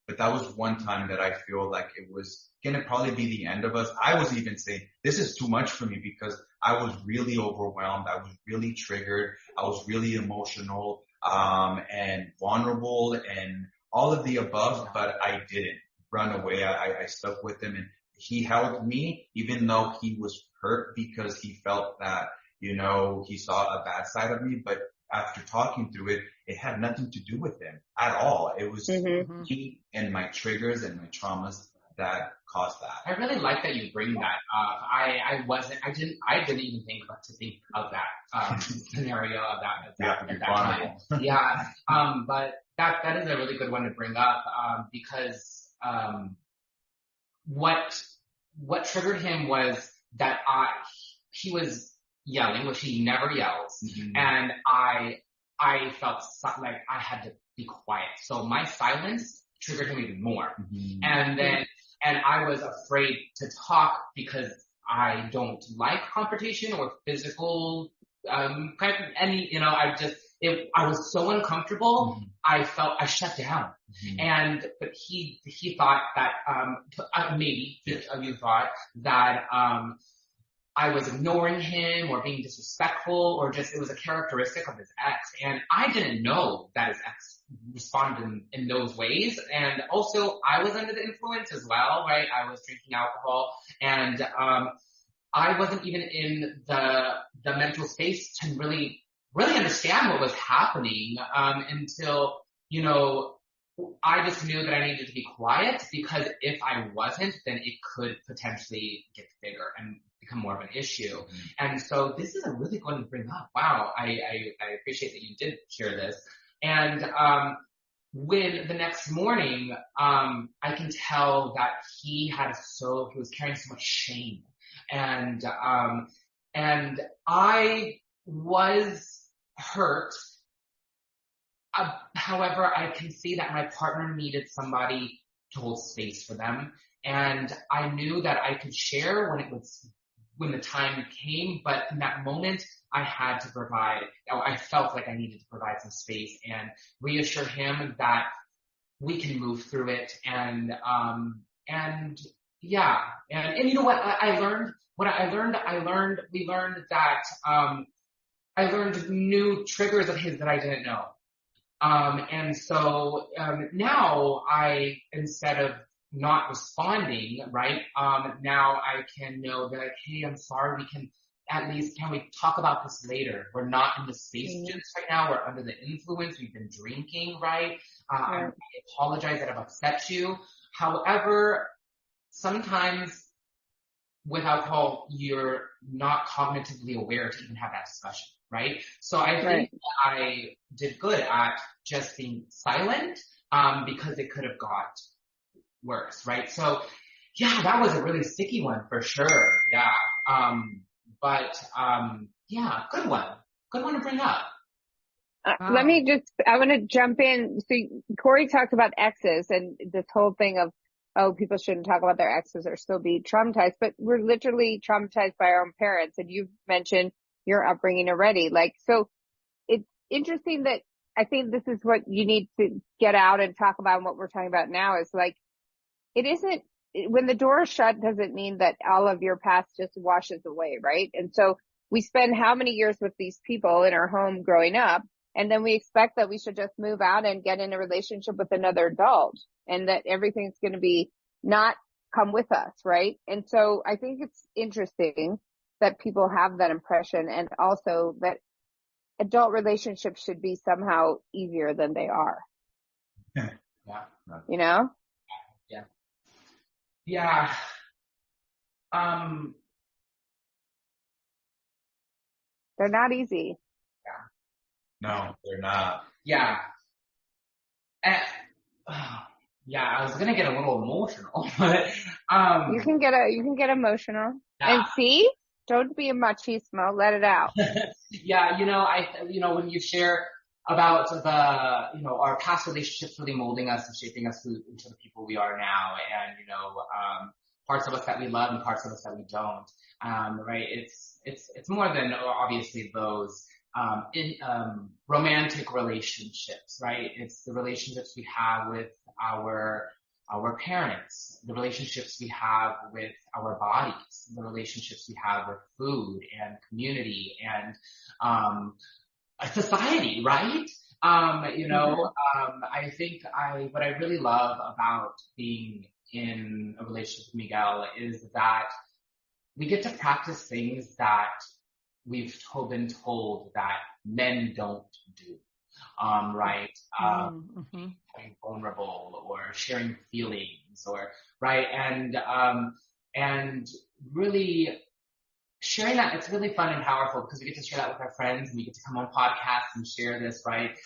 S4: But that was one time that I feel like it was gonna probably be the end of us. I was even saying, this is too much for me because I was really overwhelmed. I was really triggered. I was really emotional, and vulnerable and all of the above, but I didn't run away. I stuck with him and he held me even though he was hurt because he felt that, he saw a bad side of me, but after talking through it, it had nothing to do with him at all. It was me and my triggers and my traumas that caused that.
S3: I really like that you bring that up. I didn't even think of that, scenario of that time. Yeah. But that is a really good one to bring up, because, what triggered him was that he was yelling, which he never yells. And I felt like I had to be quiet. So my silence triggered him even more. And I was afraid to talk because I don't like confrontation or physical, kind of I was so uncomfortable. I shut down. But he thought that, maybe you thought that, I was ignoring him or being disrespectful or just, it was a characteristic of his ex. And I didn't know that his ex responded in those ways. And also I was under the influence as well, right? I was drinking alcohol and, I wasn't even in the mental space to really understand what was happening, until, I just knew that I needed to be quiet because if I wasn't, then it could potentially get bigger and become more of an issue. And so this is a really good one to bring up. Wow. I appreciate that you did share this. And, when the next morning, I can tell that he was carrying so much shame and I was hurt. However, I can see that my partner needed somebody to hold space for them. And I knew that I could share when the time came, but in that moment, I felt like I needed to provide some space and reassure him that we can move through it. And yeah. And you know what we learned that, I learned new triggers of his that I didn't know. And so, now instead of not responding, right, now I can know that, hey, I'm sorry, can we talk about this later? We're not in the space to do this right now. We're under the influence. We've been drinking, right? I apologize that I've upset you. However, sometimes with alcohol, you're not cognitively aware to even have that discussion, right? So I think that I did good at just being silent, because it could have got worse, right? So yeah, that was a really sticky one for sure. Yeah. Yeah, good one. Good one to bring up.
S2: I want to jump in. So Corey talked about exes and this whole thing of, oh, people shouldn't talk about their exes or still be traumatized, but we're literally traumatized by our own parents. And you've mentioned your upbringing already. So it's interesting that I think this is what you need to get out and talk about. And what we're talking about now is when the door is shut doesn't mean that all of your past just washes away, right? And so we spend how many years with these people in our home growing up, and then we expect that we should just move out and get in a relationship with another adult, and that everything's going to be not come with us, right? And so I think it's interesting that people have that impression, and also that adult relationships should be somehow easier than they are.
S3: Yeah.
S2: You know?
S3: Yeah. Yeah.
S2: They're not easy.
S4: No, they're not.
S3: Yeah. And, yeah, I was gonna get a little emotional, but
S2: You can get emotional.
S3: yeah.
S2: And see? Don't be a machismo, let it out.
S3: Yeah, when you share about our past relationships really molding us and shaping us into the people we are now, and, parts of us that we love and parts of us that we don't, right? It's more than obviously those, romantic relationships, right? It's the relationships we have with our parents, the relationships we have with our bodies, the relationships we have with food and community and society, right? I think what I really love about being in a relationship with Miguel is that we get to practice things that we've been told that men don't do. Right? Being vulnerable or sharing feelings or, right? And really sharing that, it's really fun and powerful because we get to share that with our friends and we get to come on podcasts and share this, right?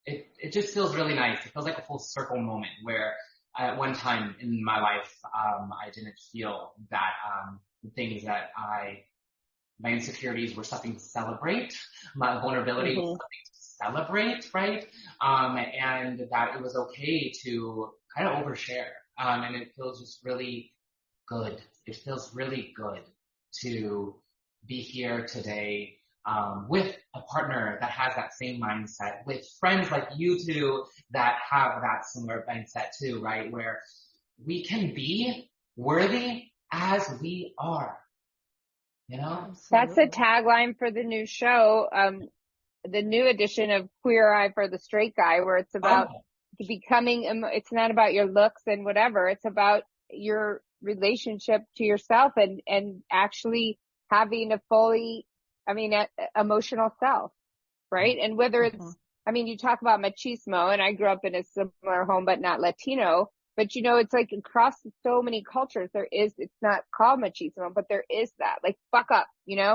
S3: It just feels really nice. It feels like a full circle moment where at one time in my life, I didn't feel that, the things that my insecurities were something to celebrate. My vulnerability was something to celebrate, right? And that it was okay to kind of overshare. And it feels just really good. It feels really good to be here today, with a partner that has that same mindset, with friends like you two that have that similar mindset too, right? Where we can be worthy as we are.
S2: That's the tagline for the new show, the new edition of Queer Eye for the Straight Guy, where it's about becoming, it's not about your looks and whatever, it's about your relationship to yourself and actually having a fully, emotional self, right? And whether it's, you talk about machismo, and I grew up in a similar home, but not Latino. But it's like across so many cultures, it's not called machismo, but there is that, like, fuck up,
S4: Yes.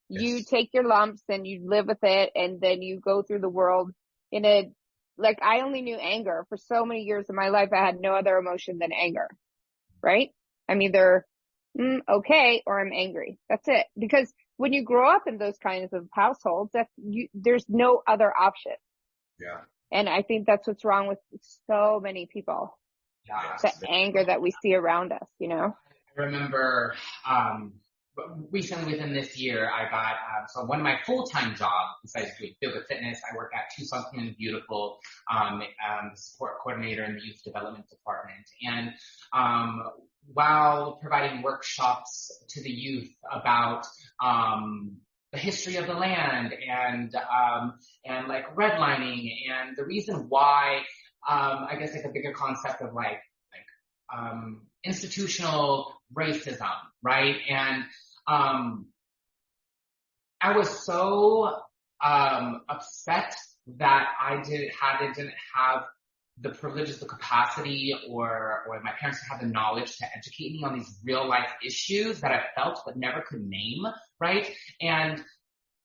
S2: You take your lumps and you live with it, and then you go through the world I only knew anger for so many years of my life. I had no other emotion than anger, right? I'm either okay or I'm angry. That's it. Because when you grow up in those kinds of households, there's no other option.
S4: Yeah.
S2: And I think that's what's wrong with so many people.
S3: Yeah.
S2: The anger that we see around us,
S3: I remember, recently within this year, I got, so one of my full-time jobs, besides doing Feel Good Fitness, I work at Tucson Clean and Beautiful, support coordinator in the youth development department. And, while providing workshops to the youth about, the history of the land and like redlining and the reason why, I guess like a bigger concept of institutional racism, right? And, I was so, upset that I didn't have the privilege, the capacity, or my parents to have the knowledge to educate me on these real life issues that I felt but never could name, right? And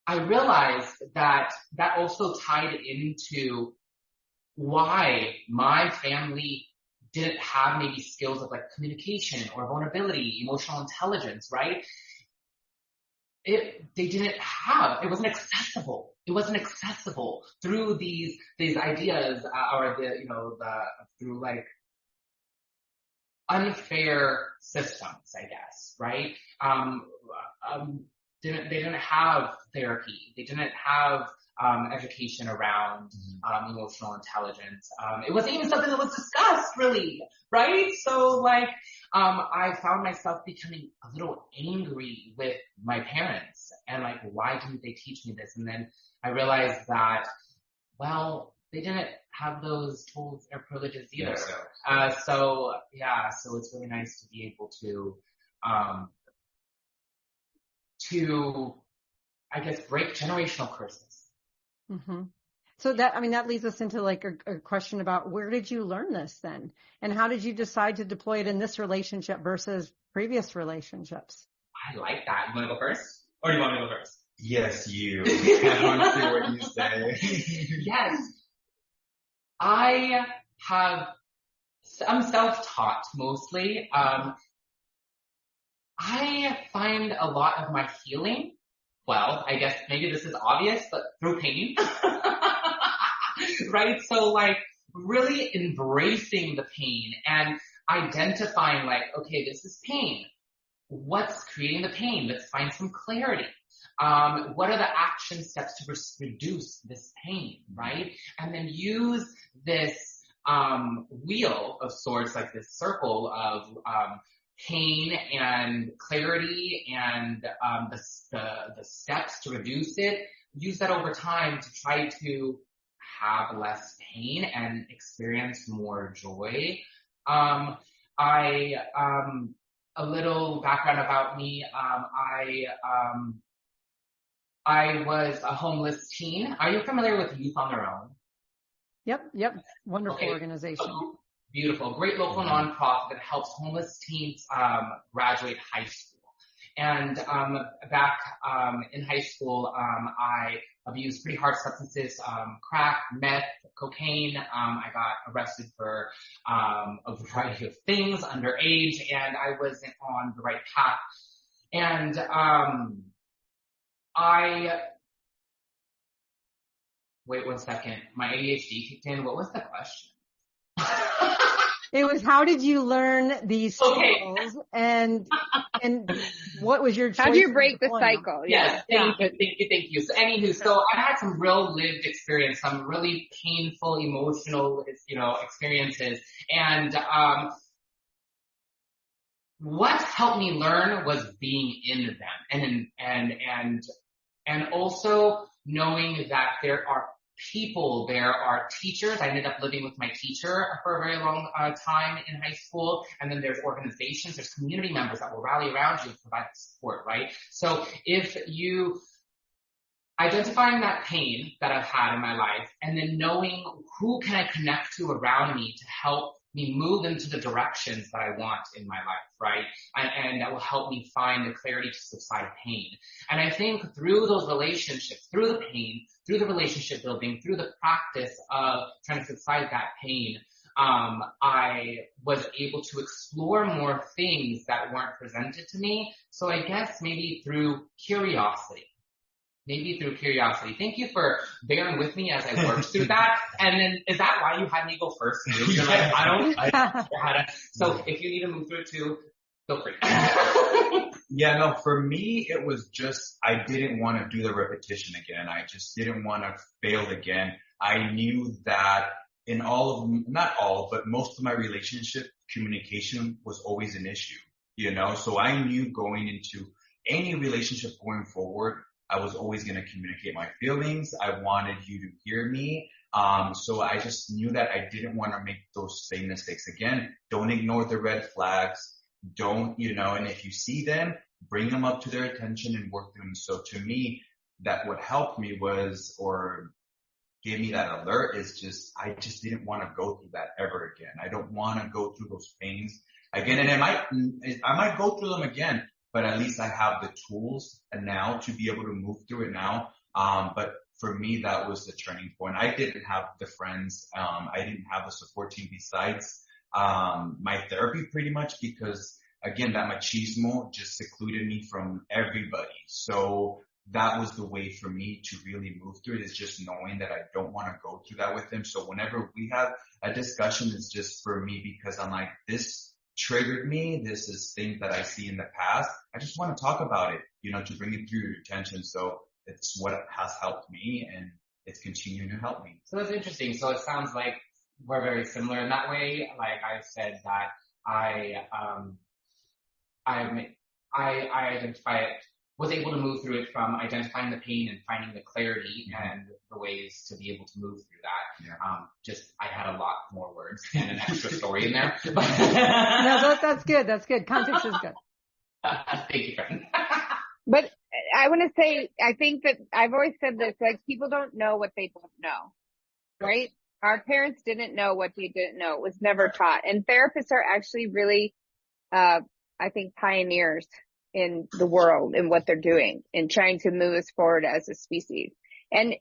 S3: I realized that also tied into why my family didn't have maybe skills of like communication or vulnerability, emotional intelligence, right? They didn't have, it wasn't accessible. It wasn't accessible through these ideas, through like unfair systems, I guess, right? didn't have therapy. They didn't have education around emotional intelligence. It wasn't even something that was discussed really, right? So like I found myself becoming a little angry with my parents and like, why didn't they teach me this? And then I realized that, well, they didn't have those tools or privileges either. So it's really nice to be able to I guess break generational curses.
S1: Mm-hmm. So that leads us into like a question about where did you learn this then? And how did you decide to deploy it in this relationship versus previous relationships?
S3: I like that. You want to go first? Or do you want me to go first?
S4: Yes, you. I want to hear what you say.
S3: Yes. I'm self-taught mostly. I find a lot of my healing, well, I guess maybe this is obvious, but through pain. Right? So like really embracing the pain and identifying like, okay, this is pain. What's creating the pain? Let's find some clarity. What are the action steps to reduce this pain, right? And then use this wheel of sorts, like this circle of pain and clarity and the steps to reduce it. Use that over time to try to have less pain and experience more joy. A little background about me. I was a homeless teen. Are you familiar with Youth on Their Own?
S1: Yep. Wonderful organization.
S3: Beautiful. Great local nonprofit that helps homeless teens graduate high school. And back in high school, I abused pretty hard substances, crack, meth, cocaine. I got arrested for a variety of things underage, and I wasn't on the right path. And wait 1 second. My ADHD kicked in. What was the question?
S1: It was, how did you learn these skills and what was your choice?
S2: How do you break the cycle?
S3: Yes, thank you. So anywho, so I had some real lived experience, some really painful, emotional, experiences. And, what helped me learn was being in them and also knowing that there are people, there are teachers. I ended up living with my teacher for a very long time in high school. And then there's organizations, there's community members that will rally around you and provide support, right? So if you identifying that pain that I've had in my life and then knowing who can I connect to around me to help me move into the directions that I want in my life, right? And that will help me find the clarity to subside pain. And I think through those relationships, through the pain, through the relationship building, through the practice of trying to subside that pain, I was able to explore more things that weren't presented to me. So I guess maybe through curiosity. Thank you for bearing with me as I worked through that. And then, is that why you had me go first? You're like, so if you need to move through it too, feel free.
S4: Yeah, no, for me, it was just, I didn't want to do the repetition again. I just didn't want to fail again. I knew that in not all, but most of my relationship, communication was always an issue, so I knew going into any relationship going forward, I was always going to communicate my feelings. I wanted you to hear me. So I just knew that I didn't want to make those same mistakes again. Don't ignore the red flags. Don't, and if you see them, bring them up to their attention and work them. So to me, that what helped me was, or gave me that alert is I just didn't want to go through that ever again. I don't want to go through those pains again. And I might go through them again, but at least I have the tools now to be able to move through it now. But for me, that was the turning point. I didn't have the friends. I didn't have a support team besides my therapy pretty much because, again, that machismo just secluded me from everybody. So that was the way for me to really move through it, is just knowing that I don't want to go through that with him. So whenever we have a discussion, it's just for me because I'm like, this triggered me. This is things that I see in the past. I just want to talk about it. to bring it to your attention. So it's what has helped me, and it's continuing to help me.
S5: So that's interesting. So it sounds like we're very similar in that way. Like I said that I identify it, was able to move through it from identifying the pain and finding the clarity and the ways to be able to move through that.
S4: Yeah.
S5: I had a lot more words and an extra story in there. But
S1: No, that's good. That's good. Context is good.
S5: Thank you, friend.
S2: But I want to say, I think that I've always said this, like, people don't know what they don't know, right? Our parents didn't know what we didn't know. It was never taught. And therapists are actually really, I think, pioneers in the world in what they're doing and trying to move us forward as a species. And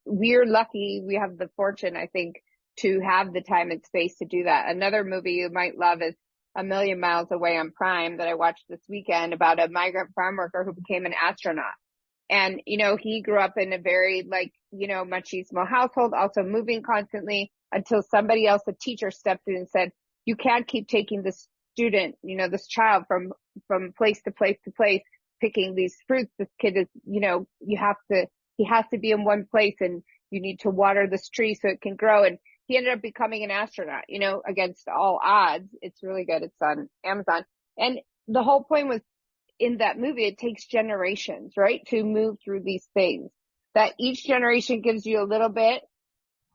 S2: we're lucky. We have the fortune, I think, to have the time and space to do that. Another movie you might love is A Million Miles Away on Prime that I watched this weekend about a migrant farm worker who became an astronaut. And, he grew up in a very machismo household, also moving constantly until somebody else, a teacher, stepped in and said, you can't keep taking this student, this child from place to place to place, picking these fruits. This kid is, he has to be in one place, and you need to water this tree so it can grow. And he ended up becoming an astronaut, against all odds. It's really good. It's on Amazon. And the whole point was, in that movie, it takes generations, right, to move through these things. That each generation gives you a little bit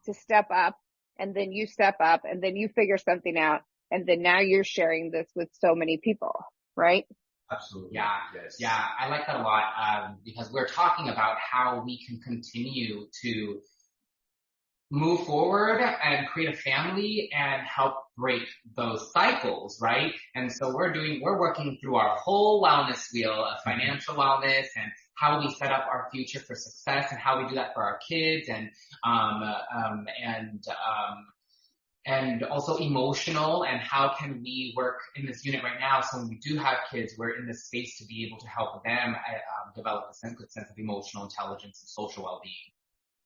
S2: to step up, and then you step up, and then you figure something out, and then now you're sharing this with so many people, right?
S4: Absolutely.
S5: Yeah.
S4: Yes.
S5: Yeah. I like that a lot, because we're talking about how we can continue to move forward and create a family and help break those cycles, right? And so we're working through our whole wellness wheel of financial wellness and how we set up our future for success and how we do that for our kids and also emotional, and how can we work in this unit right now so when we do have kids, we're in this space to be able to help them develop a good sense of emotional intelligence and social well-being.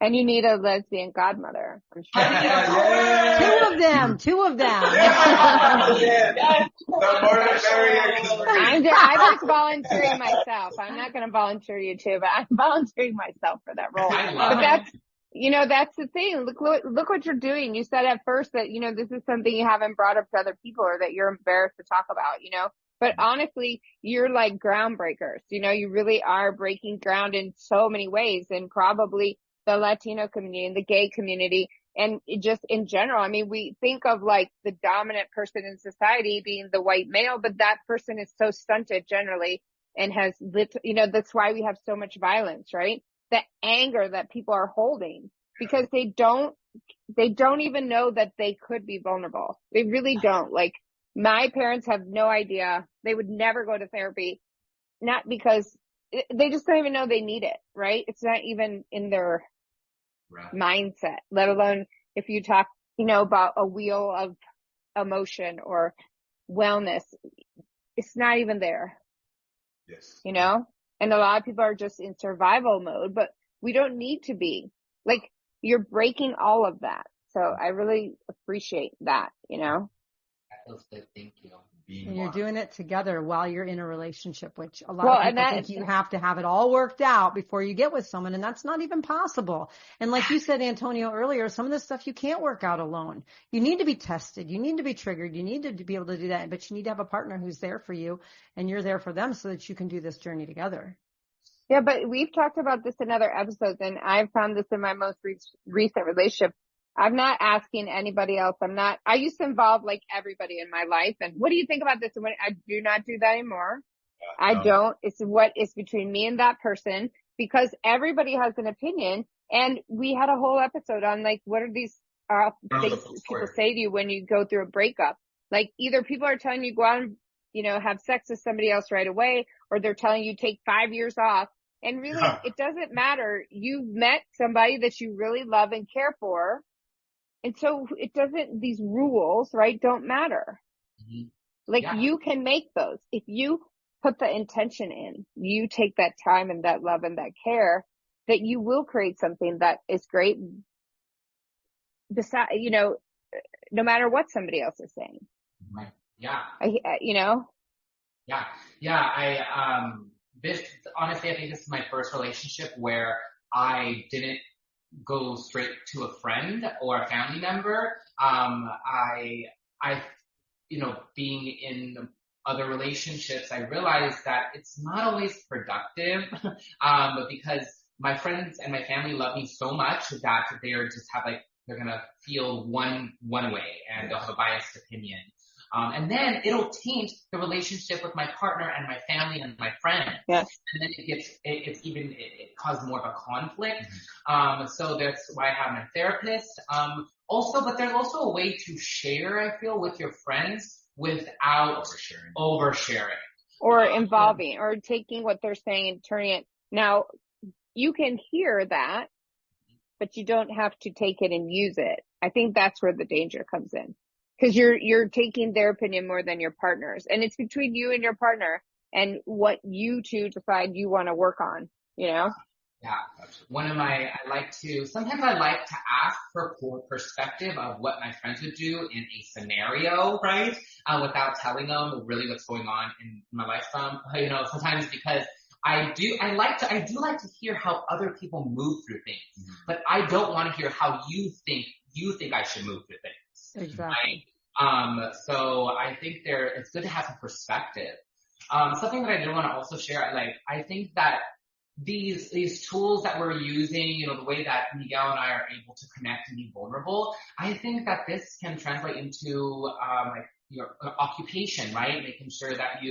S2: And you need a lesbian godmother. I'm sure.
S1: Two of them.
S2: I'm just volunteering myself. I'm not going to volunteer you too, but I'm volunteering myself for that role. But that's the thing. Look what you're doing. You said at first that, this is something you haven't brought up to other people or that you're embarrassed to talk about, but honestly, you're like groundbreakers. You really are breaking ground in so many ways, and probably the Latino community and the gay community, and just in general. I mean, we think of like the dominant person in society being the white male, but that person is so stunted generally and has that's why we have so much violence, right? The anger that people are holding because they don't even know that they could be vulnerable. They really don't. Like, my parents have no idea. They would never go to therapy, not because they just don't even know they need it, right? It's not even in their mindset, let alone if you talk, about a wheel of emotion or wellness, it's not even there.
S4: Yes.
S2: And a lot of people are just in survival mode, but we don't need to be. Like, you're breaking all of that. So I really appreciate that,
S5: That feels good. Thank you.
S1: And you're doing it together while you're in a relationship, which a lot of people think you have to have it all worked out before you get with someone, and that's not even possible. And like you said, Antonio, earlier, some of this stuff you can't work out alone. You need to be tested. You need to be triggered. You need to be able to do that, but you need to have a partner who's there for you, and you're there for them so that you can do this journey together.
S2: Yeah, but we've talked about this in other episodes, and I've found this in my most recent relationship. I'm not asking anybody else. I used to involve like everybody in my life. And what do you think about this? And I do not do that anymore. I don't. It's what is between me and that person, because everybody has an opinion. And we had a whole episode on like, what are these things people say to you when you go through a breakup? Like, either people are telling you go out and, have sex with somebody else right away, or they're telling you take 5 years off. And really, it doesn't matter. You've met somebody that you really love and care for. And so these rules, right, don't matter.
S5: Mm-hmm.
S2: Like, you can make those. If you put the intention in, you take that time and that love and that care, that you will create something that is great. Besides, no matter what somebody else is saying.
S5: Right. Yeah.
S2: Yeah.
S5: Yeah. honestly, I think this is my first relationship where I didn't go straight to a friend or a family member. Being in other relationships, I realized that it's not always productive, because my friends and my family love me so much that they're gonna feel one way and they'll have a biased opinion. And then it'll taint the relationship with my partner and my family and my friends.
S2: Yes.
S5: And then it causes more of a conflict. So that's why I have my therapist. But there's also a way to share, I feel, with your friends without oversharing.
S2: Or involving, or taking what they're saying and turning it. Now, you can hear that, but you don't have to take it and use it. I think that's where the danger comes in. Because you're taking their opinion more than your partner's. And it's between you and your partner and what you two decide you want to work on, you know?
S5: Yeah. Sometimes I like to ask for perspective of what my friends would do in a scenario, right? Without telling them really what's going on in my life. Sometimes because I do like to hear how other people move through things, but I don't want to hear how you think I should move through things.
S1: Exactly.
S5: Right? So I think it's good to have some perspective. Something that I did want to also share, I think that these tools that we're using, the way that Miguel and I are able to connect and be vulnerable, I think that this can translate into your occupation, right? Making sure that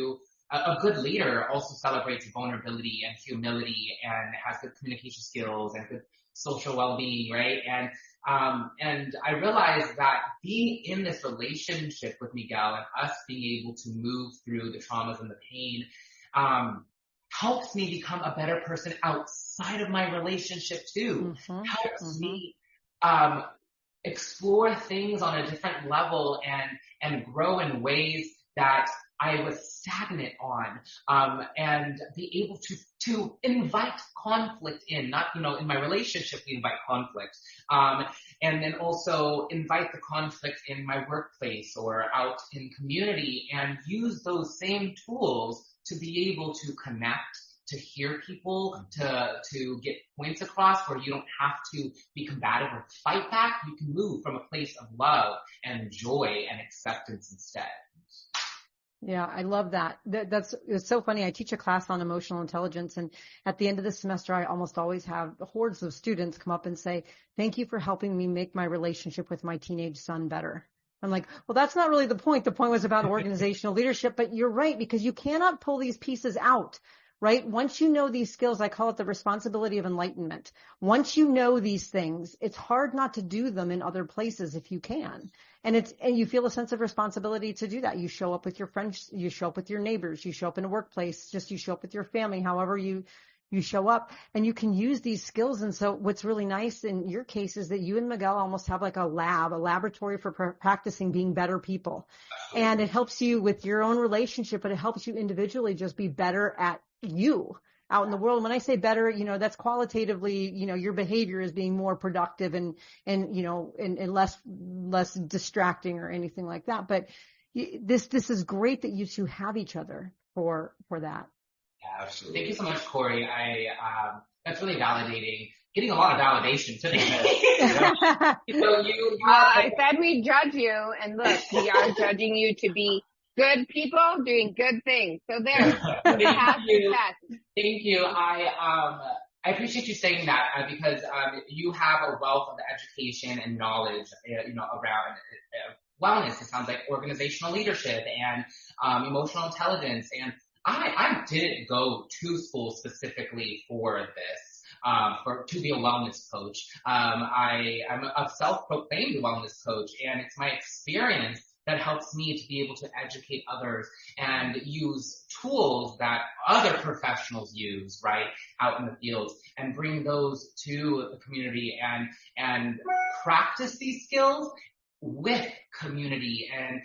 S5: a good leader also celebrates vulnerability and humility and has good communication skills and good social well-being, right? And I realized that being in this relationship with Miguel and us being able to move through the traumas and the pain, helps me become a better person outside of my relationship too. Helps me explore things on a different level and grow in ways that I was stagnant on, and be able to invite conflict in, not, in my relationship, we invite conflict, and then also invite the conflict in my workplace or out in community and use those same tools to be able to connect, to hear people, to get points across where you don't have to be combative or fight back. You can move from a place of love and joy and acceptance instead.
S1: Yeah, I love that. It's so funny. I teach a class on emotional intelligence, and at the end of the semester, I almost always have hordes of students come up and say, "Thank you for helping me make my relationship with my teenage son better." I'm like, well, that's not really the point. The point was about organizational leadership, but you're right, because you cannot pull these pieces out, right? Once you know these skills, I call it the responsibility of enlightenment. Once you know these things, it's hard not to do them in other places if you can. And you feel a sense of responsibility to do that. You show up with your friends, you show up with your neighbors, you show up in a workplace, you show up with your family, however you show up, and you can use these skills. And so what's really nice in your case is that you and Miguel almost have like a laboratory for practicing being better people. And it helps you with your own relationship, but it helps you individually just be better at you out in the world. When I say better, that's qualitatively, your behavior is being more productive and less distracting or anything like that. But this is great that you two have each other for that.
S5: Yeah, absolutely. Thank you so much, Corey. That's really validating. Getting a lot of validation today.
S2: I said we judge you, and look, we are judging you to be good people doing good things. So there, you have success.
S5: Thank you. I appreciate you saying that because you have a wealth of education and knowledge, around wellness. It sounds like organizational leadership and emotional intelligence. And I didn't go to school specifically for this, to be a wellness coach. I'm a self-proclaimed wellness coach, and it's my experience that helps me to be able to educate others and use tools that other professionals use, right, out in the field, and bring those to the community and practice these skills with community and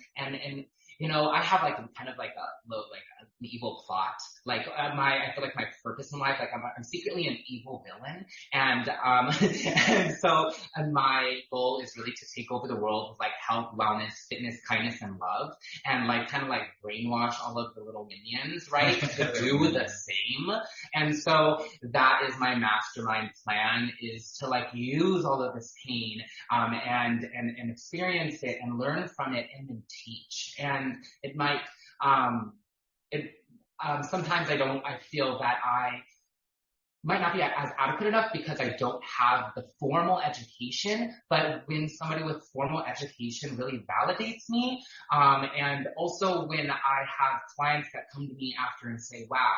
S5: I have like kind of like an evil plot. Like I feel like my purpose in life, like I'm secretly an evil villain. And, and so my goal is really to take over the world with like health, wellness, fitness, kindness, and love. And like kind of like brainwash all of the little minions, right? To do the same. And so that is my mastermind plan, is to like use all of this pain, and experience it and learn from it and then teach. And it might, sometimes I feel that I might not be as adequate enough because I don't have the formal education, but when somebody with formal education really validates me, and also when I have clients that come to me after and say, wow,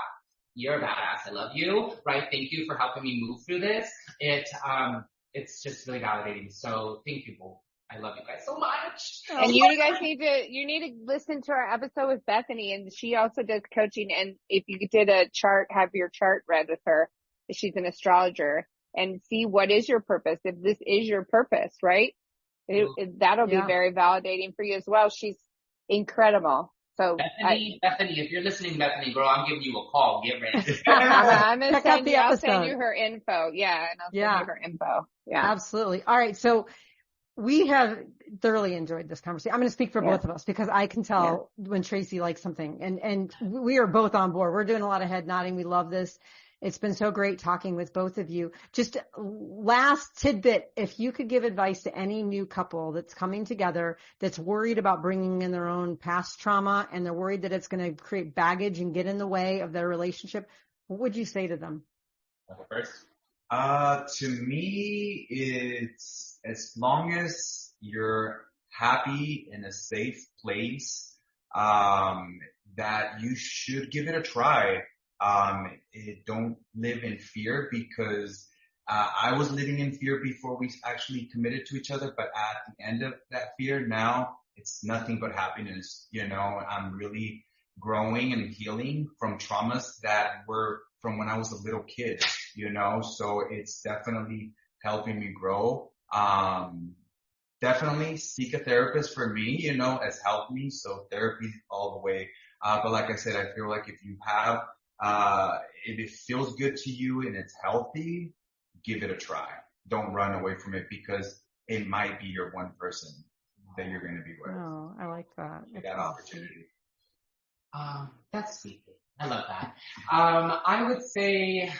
S5: you're a badass, I love you, right? Thank you for helping me move through this. It's just really validating. So thank you both. I love you guys so much.
S2: And you guys need to listen to our episode with Bethany, and she also does coaching. And if you did a chart, have your chart read with her. She's an astrologer, and see what is your purpose. If this is your purpose, right? That'll be very validating for you as well. She's incredible. So
S5: Bethany, if you're listening, Bethany, girl, I'm giving you a call. Get ready.
S2: I'm gonna I'll send you her info. Yeah, and I'll send you her info. Yeah,
S1: absolutely. All right, so we have thoroughly enjoyed this conversation. I'm going to speak for both of us because I can tell when Tracy likes something, and we are both on board. We're doing a lot of head nodding. We love this. It's been so great talking with both of you. Just last tidbit, if you could give advice to any new couple that's coming together, that's worried about bringing in their own past trauma, and they're worried that it's going to create baggage and get in the way of their relationship, what would you say to them?
S5: First?
S4: To me, it's as long as you're happy in a safe place, that you should give it a try. Don't live in fear, because I was living in fear before we actually committed to each other, but at the end of that fear, now it's nothing but happiness. I'm really growing and healing from traumas that were from when I was a little kid, so it's definitely helping me grow. Definitely seek a therapist for me, has helped me. So therapy all the way. But like I said, I feel like if you have, if it feels good to you and it's healthy, give it a try. Don't run away from it, because it might be your one person that you're going to be with.
S1: Oh, I like that.
S4: That opportunity.
S5: That's sweet. I love that. I would say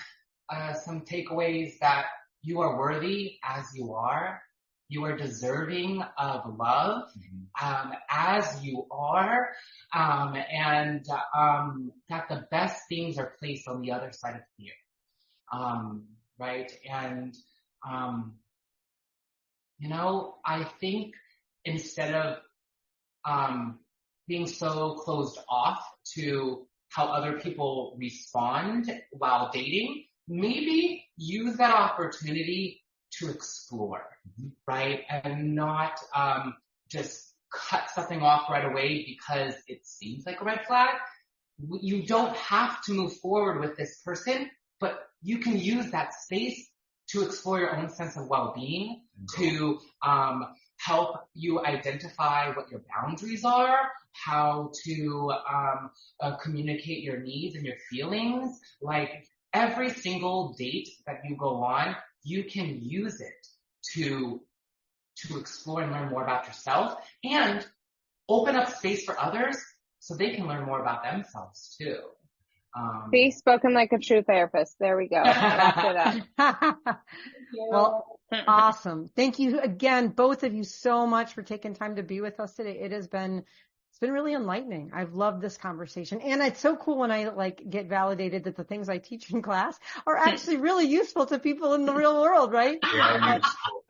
S5: some takeaways: that you are worthy as you are. You are deserving of love, as you are, and that the best things are placed on the other side of fear, right? And I think instead of being so closed off to how other people respond while dating, maybe use that opportunity to explore, right? And not just cut something off right away because it seems like a red flag. You don't have to move forward with this person, but you can use that space to explore your own sense of well-being, to help you identify what your boundaries are, how to communicate your needs and your feelings. Like every single date that you go on, you can use it to explore and learn more about yourself, and open up space for others so they can learn more about themselves too.
S2: See, spoken like a true therapist. There we go. After that.
S1: Well, awesome. Thank you again, both of you, so much for taking time to be with us today. It's been really enlightening. I've loved this conversation. And it's so cool when I get validated that the things I teach in class are actually really useful to people in the real world, right?
S4: Yeah,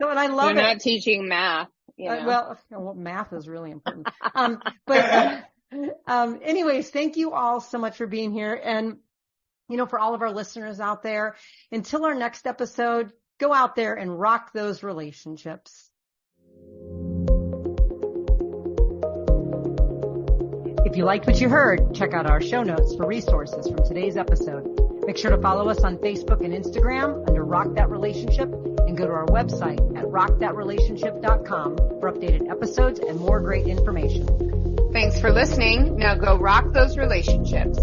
S1: So, and I love
S2: You're not teaching math.
S1: Well, math is really important. Anyways, thank you all so much for being here. And, for all of our listeners out there, until our next episode, go out there and rock those relationships. If you liked what you heard, check out our show notes for resources from today's episode. Make sure to follow us on Facebook and Instagram under Rock That Relationship, and go to our website at rockthatrelationship.com for updated episodes and more great information.
S2: Thanks for listening. Now go rock those relationships.